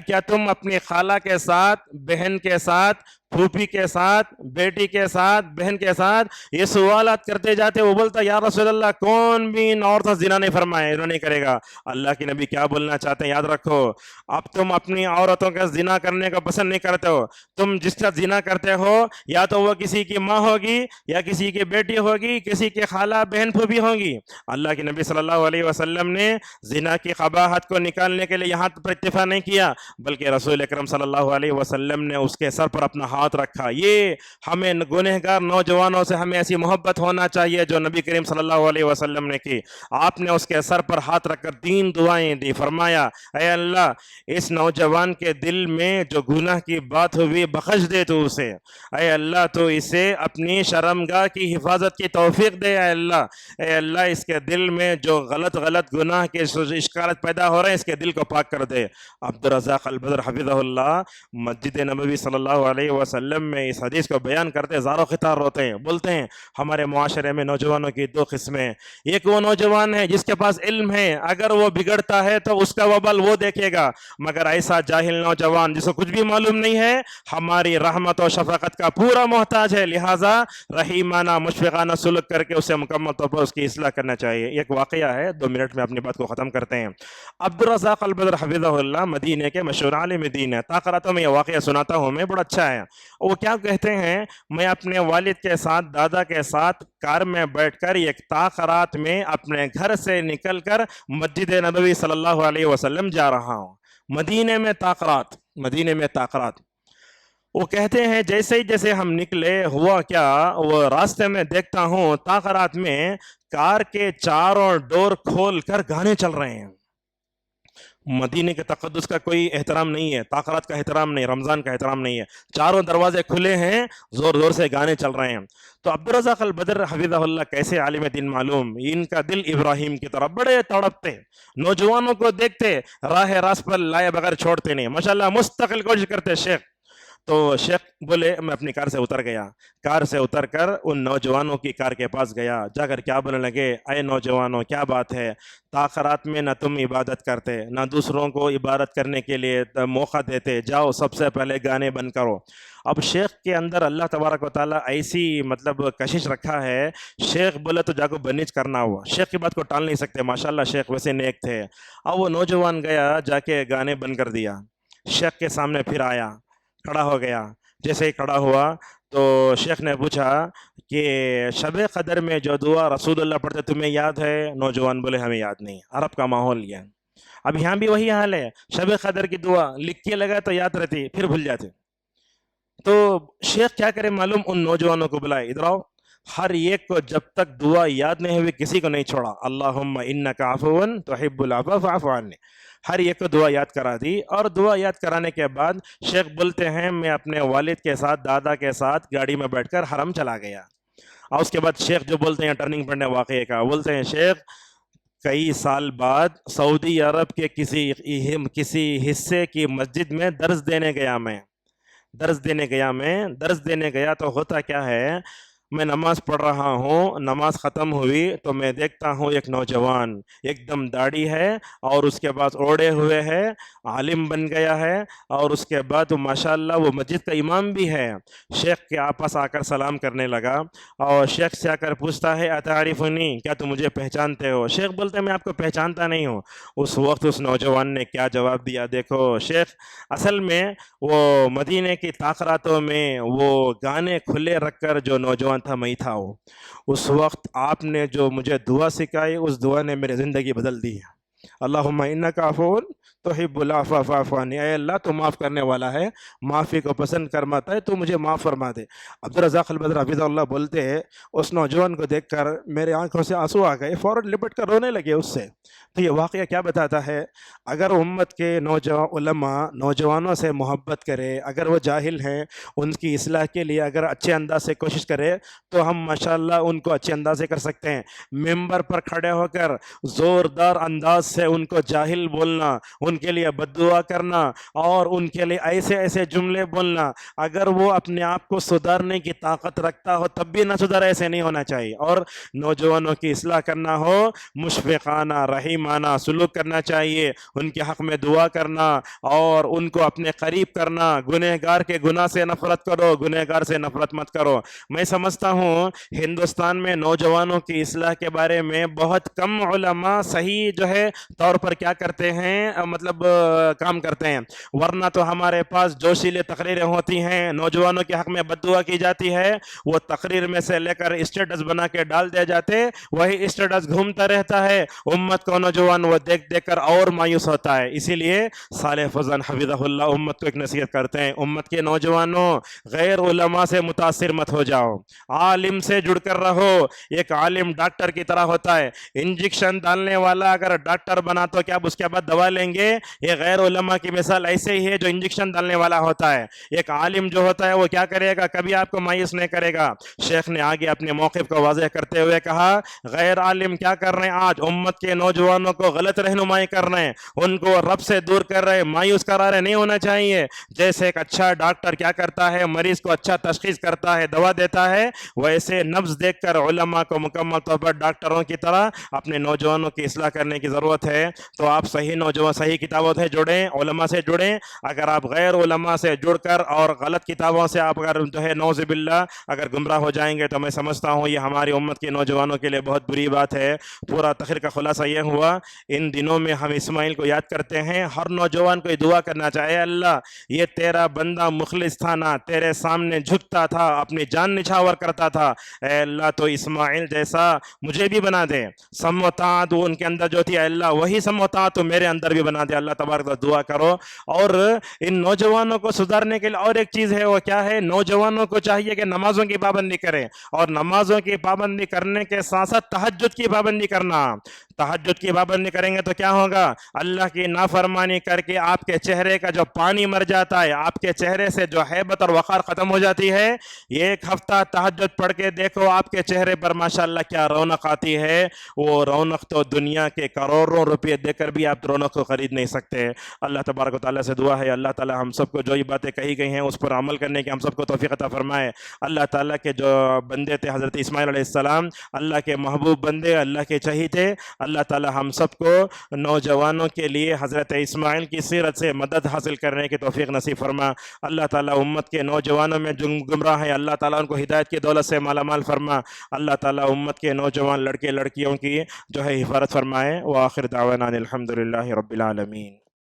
کیا تم اپنی خالہ کے ساتھ، بہن کے ساتھ، پھوپھی کے ساتھ، بیٹی کے ساتھ، بہن کے ساتھ یہ سوالات کرتے جاتے. وہ بولتا یا رسول اللہ کون بھی ان عورتوں سے زنا نہیں فرمائے، انہوں نہیں کرے گا. اللہ کے نبی کیا بولنا چاہتے ہیں یاد رکھو. اب تم اپنی عورتوں کا زنا کرنے کا پسند نہیں کرتے ہو. تم جس کا زنا کرتے ہو یا تو وہ کسی کی ماں ہوگی یا کسی کی بیٹی ہوگی، کسی کی خالہ بہن پھوپھی ہوگی. اللہ کے نبی صلی اللہ علیہ وسلم نے زنا کی قباحت کو نکالنے کے لیے یہاں پر اتفاق نہیں کیا، بلکہ رسول اکرم صلی اللہ علیہ وسلم نے اس کے سر پر اپنا ہاتھ رکھا. یہ ہمیں گنہگار نوجوانوں سے ہمیں ایسی محبت ہونا چاہیے جو نبی کریم صلی اللہ علیہ وسلم نے کی. آپ نے اس کے سر پر ہاتھ رکھ کر 3 دعائیں دی. فرمایا اے اللہ اس نوجوان کے دل میں جو گناہ کی بات ہوئی بخش دے تو اسے. اے اللہ تو اسے اپنی شرمگاہ کی حفاظت کی توفیق دے. اے اللہ، اے اللہ اس کے دل میں جو غلط گناہ کے اشکالات پیدا ہو رہے ہیں اس کے دل کو پاک کر دے. عبدالرزاق البدر حفظہ اللہ مسجد نبوی صلی اللہ علیہ وسلم میں اس حدیث کو بیان کرتے زار و خطار روتے ہیں. بولتے ہیں ہمارے معاشرے میں نوجوانوں کی 2 قسمیں. ایک وہ نوجوان ہے جس کے پاس علم ہے، اگر وہ بگڑتا ہے تو اس کا وبال وہ دیکھے گا، مگر ایسا جاہل نوجوان جس کو کچھ بھی معلوم نہیں ہے ہماری رحمت و شفقت کا پورا محتاج ہے. لہٰذا رحیمانہ مشفقانہ سلوک کر کے اسے مکمل طور پر اس کی اصلاح کرنا چاہیے. ایک واقعہ ہے، 2 منٹ میں اپنی بات کو ختم کرتے ہیں. عبدالرزاق البدر حفظہ اللہ مدینے کے مشہور عالم دین ہے. تاخراتوں میں یہ واقعہ سناتا ہوں میں، بڑا اچھا ہے. وہ کیا کہتے ہیں، میں اپنے والد کے ساتھ دادا کے ساتھ کار میں بیٹھ کر ایک تاخرات میں اپنے گھر سے نکل کر مسجد نبوی صلی اللہ علیہ وسلم جا رہا ہوں. مدینے میں تاخرات. وہ کہتے ہیں جیسے ہم نکلے ہوا کیا، وہ راستے میں دیکھتا ہوں تاخرات میں کار کے چاروں ڈور کھول کر گانے چل رہے ہیں. مدینے کے تقدس کا کوئی احترام نہیں ہے، تاخرات کا احترام نہیں، رمضان کا احترام نہیں ہے. چاروں دروازے کھلے ہیں، زور سے گانے چل رہے ہیں. تو عبدالرزاق البدر حفظہ اللہ کیسے عالم دین معلوم، ان کا دل ابراہیم کی طرف بڑے تڑپتے، نوجوانوں کو دیکھتے راہ راست پر لائے بغیر چھوڑتے نہیں. ماشاءاللہ مستقل کوشش کرتے شیخ. تو شیخ بولے میں اپنی کار سے اتر گیا. کار سے اتر کر ان نوجوانوں کی کار کے پاس گیا. جا کر کیا بولنے لگے، اے نوجوانوں کیا بات ہے، تاخرات میں نہ تم عبادت کرتے نہ دوسروں کو عبادت کرنے کے لیے موقع دیتے، جاؤ سب سے پہلے گانے بند کرو. اب شیخ کے اندر اللہ تبارک و تعالیٰ ایسی کشش رکھا ہے. شیخ بولے تو جا کو بنیچ کرنا ہوا، شیخ کی بات کو ٹال نہیں سکتے. ماشاءاللہ شیخ ویسے نیک تھے. اب وہ نوجوان گیا، جا کے گانے بند کر دیا. شیخ کے سامنے پھر آیا، کھڑا ہو گیا. جیسے ہی کھڑا ہوا تو شیخ نے پوچھا کہ شب قدر میں جو دعا رسول اللہ پڑھتے تمہیں یاد ہے؟ نوجوان بولے ہمیں یاد نہیں. عرب کا ماحول یہ ہے. اب یہاں بھی وہی حال ہے، شب قدر کی دعا لکھ کے لگا تو یاد رہتی، پھر بھول جاتے. تو شیخ کیا کرے معلوم، ان نوجوانوں کو بلائے، ادھر آؤ. ہر ایک کو جب تک دعا یاد نہیں ہوئی کسی کو نہیں چھوڑا. اللہم انک عفو تحب العفو فاعف عنی. ہر ایک کو دعا یاد کرا دی. اور دعا یاد کرانے کے بعد شیخ بولتے ہیں میں اپنے والد کے ساتھ دادا کے ساتھ گاڑی میں بیٹھ کر حرم چلا گیا. اور اس کے بعد شیخ جو بولتے ہیں ٹرننگ پوائنٹ واقعے کا، بولتے ہیں شیخ کئی سال بعد سعودی عرب کے کسی حصے کی مسجد میں درس دینے گیا تو ہوتا کیا ہے، میں نماز پڑھ رہا ہوں، نماز ختم ہوئی تو میں دیکھتا ہوں ایک نوجوان ایک دم داڑھی ہے اور اس کے بعد اوڑے ہوئے ہے، عالم بن گیا ہے، اور اس کے بعد ماشاءاللہ وہ مسجد کا امام بھی ہے. شیخ کے آپس آ کر سلام کرنے لگا اور شیخ سے آ کر پوچھتا ہے اتعرفنی، کیا تم مجھے پہچانتے ہو؟ شیخ بولتے ہیں میں آپ کو پہچانتا نہیں ہوں. اس وقت اس نوجوان نے کیا جواب دیا دیکھو شیخ، اصل میں وہ مدینے کی تاخراتوں میں وہ گانے کھلے رکھ کر جو نوجوان تھا میں تھا. وہ اس وقت آپ نے جو مجھے دعا سکھائی اس دعا نے میری زندگی بدل دی. اللہم انک عفو تحب العفو فاعف عنی. اے اللہ تو معاف کرنے والا ہے، معافی کو پسند کرماتا ہے، تو مجھے معاف فرما دے. عبدالرزاق البدر حفظہ اللہ بولتے ہیں اس نوجوان کو دیکھ کر میرے آنکھوں سے آنسو آ گئے، فوراً لپٹ کر رونے لگے اس سے. تو یہ واقعہ کیا بتاتا ہے، اگر امت کے علماء نوجوانوں سے محبت کرے، اگر وہ جاہل ہیں ان کی اصلاح کے لیے اگر اچھے انداز سے کوشش کرے تو ہم ماشاءاللہ ان کو اچھے انداز سے کر سکتے ہیں. ممبر پر کھڑے ہو کر زوردار انداز سے ان کو جاہل بولنا، ان کے لیے بد دعا کرنا اور ان کے لیے ایسے ایسے جملے بولنا، اگر وہ اپنے آپ کو سدھارنے کی طاقت رکھتا ہو تب بھی نہ سدھرے، ایسے نہیں ہونا چاہیے۔ اور نوجوانوں کی اصلاح کرنا ہو، مشفقانہ رحیمانہ سلوک کرنا چاہیے، ان کے حق میں دعا کرنا اور ان کو اپنے قریب کرنا۔ گنہگار کے گناہ سے نفرت کرو، گنہگار سے نفرت مت کرو۔ میں سمجھتا ہوں ہندوستان میں نوجوانوں کی اصلاح کے بارے میں بہت کم علماء صحیح جو ہے طور پر کیا کرتے ہیں، مطلب کام کرتے ہیں، ورنہ تو ہمارے پاس جوشیلے تقریریں ہوتی ہیں، نوجوانوں کے حق میں بد دعا کی جاتی ہے، وہ تقریر میں سے لے کر اسٹیٹس بنا کے ڈال دے جاتے، وہی اسٹیٹس گھومتا رہتا ہے، امت کو نوجوان وہ دیکھ دیکھ کر اور مایوس ہوتا ہے۔ اسی لیے صالح فوزان حفظہ اللہ امت کو ایک نصیحت کرتے ہیں، امت کے نوجوانوں غیر علماء سے متاثر مت ہو جاؤ، عالم سے جڑ کر رہو۔ ایک عالم ڈاکٹر کی طرح ہوتا ہے، انجیکشن ڈالنے والا اگر ڈاکٹر بنا تو کیا اس کے بعد دوا لیں گے؟ یہ غیر علماء کی مثال ایسے ہی ہے جو انجیکشن ڈالنے والا ہوتا ہے۔ ایک عالم جو ہوتا ہے وہ کیا کرے گا؟ کبھی آپ کو مایوس نہیں کرے گا۔ شیخ نے آگے اپنے موقف کو واضح کرتے ہوئے کہا، غیر عالم کیا کر رہے ہیں؟ آج امت کے نوجوانوں کو غلط رہنمائی کر رہے ہیں، ان کو رب سے دور کر رہے ہیں، مایوس کرا رہے، نہیں ہونا چاہیے۔ جیسے ایک اچھا ڈاکٹر کیا کرتا ہے، مریض کو اچھا تشخیص کرتا ہے، دوا دیتا ہے، ویسے نبض دیکھ کر علماء کو مکمل طور پر ڈاکٹروں کی طرح اپنے نوجوانوں کی اصلاح کرنے کی ضرورت ہے۔ تو آپ صحیح نوجوان صحیح کتابوں سے جڑیں، علماء سے جڑیں۔ اگر آپ غیر علماء سے جڑ کر اور غلط کتابوں سے آپ اگر جو ہے نعوذ باللہ اگر گمراہ ہو جائیں گے تو میں سمجھتا ہوں یہ ہماری امت کے نوجوانوں کے لیے بہت بری بات ہے۔ پورا تقریر کا خلاصہ یہ ہوا، ان دنوں میں ہم اسماعیل کو یاد کرتے ہیں، ہر نوجوان کو دعا کرنا چاہے، اللہ یہ تیرا بندہ مخلص تھا نا، تیرے سامنے جھکتا تھا، اپنی جان نچھاور کرتا تھا، اے اللہ تو اسماعیل جیسا مجھے بھی بنا دے، سم و طاعت وہ ان کے اندر جو تھی، اے اللہ وہی سم و طاعت تو میرے اندر بھی بنا دے۔ اللہ تبارک و تعالی دعا کرو۔ اور ان نوجوانوں کو سدھارنے کے لیے اور ایک چیز ہے، وہ کیا ہے؟ نوجوانوں کو چاہیے کہ نمازوں کی پابندی کریں، اور نمازوں کی پابندی کرنے کے ساتھ ساتھ تہجد کی پابندی کرنا۔ تہجد کی پابندی کریں گے تو کیا ہوگا؟ اللہ کی نافرمانی کر کے آپ کے چہرے کا جو پانی مر جاتا ہے، آپ کے چہرے سے جو ہیبت اور وقار ختم ہو جاتی ہے، یہ ایک ہفتہ تہجد پڑھ کے دیکھو آپ کے چہرے پر ماشاءاللہ کیا رونق آتی ہے۔ وہ رونق تو دنیا کے کروڑوں روپے دے کر بھی آپ رونق کو خرید نہیں سکتے۔ اللہ تبارک و تعالیٰ سے دعا ہے اللہ تعالیٰ ہم سب کو جو یہ باتیں کہی گئی ہیں اس پر عمل کرنے کی ہم سب کو توفیق عطا فرمائے۔ اللہ تعالیٰ کے جو بندے تھے حضرت اسماعیل علیہ السلام، اللہ کے محبوب بندے، اللہ کے چہیتے، اللہ تعالیٰ ہم سب کو نوجوانوں کے لیے حضرت اسماعیل کی سیرت سے مدد حاصل کرنے کی توفیق نصیب فرما۔ اللہ تعالیٰ امت کے نوجوانوں میں جو گمراہ ہیں اللہ تعالیٰ ان کو ہدایت کی دولت سے مالا مال فرما۔ اللہ تعالیٰ امت کے نوجوان لڑکے لڑکیوں کی جو ہے حفاظت فرمائے۔ وآخر دعوانا الحمدللہ رب العالمین۔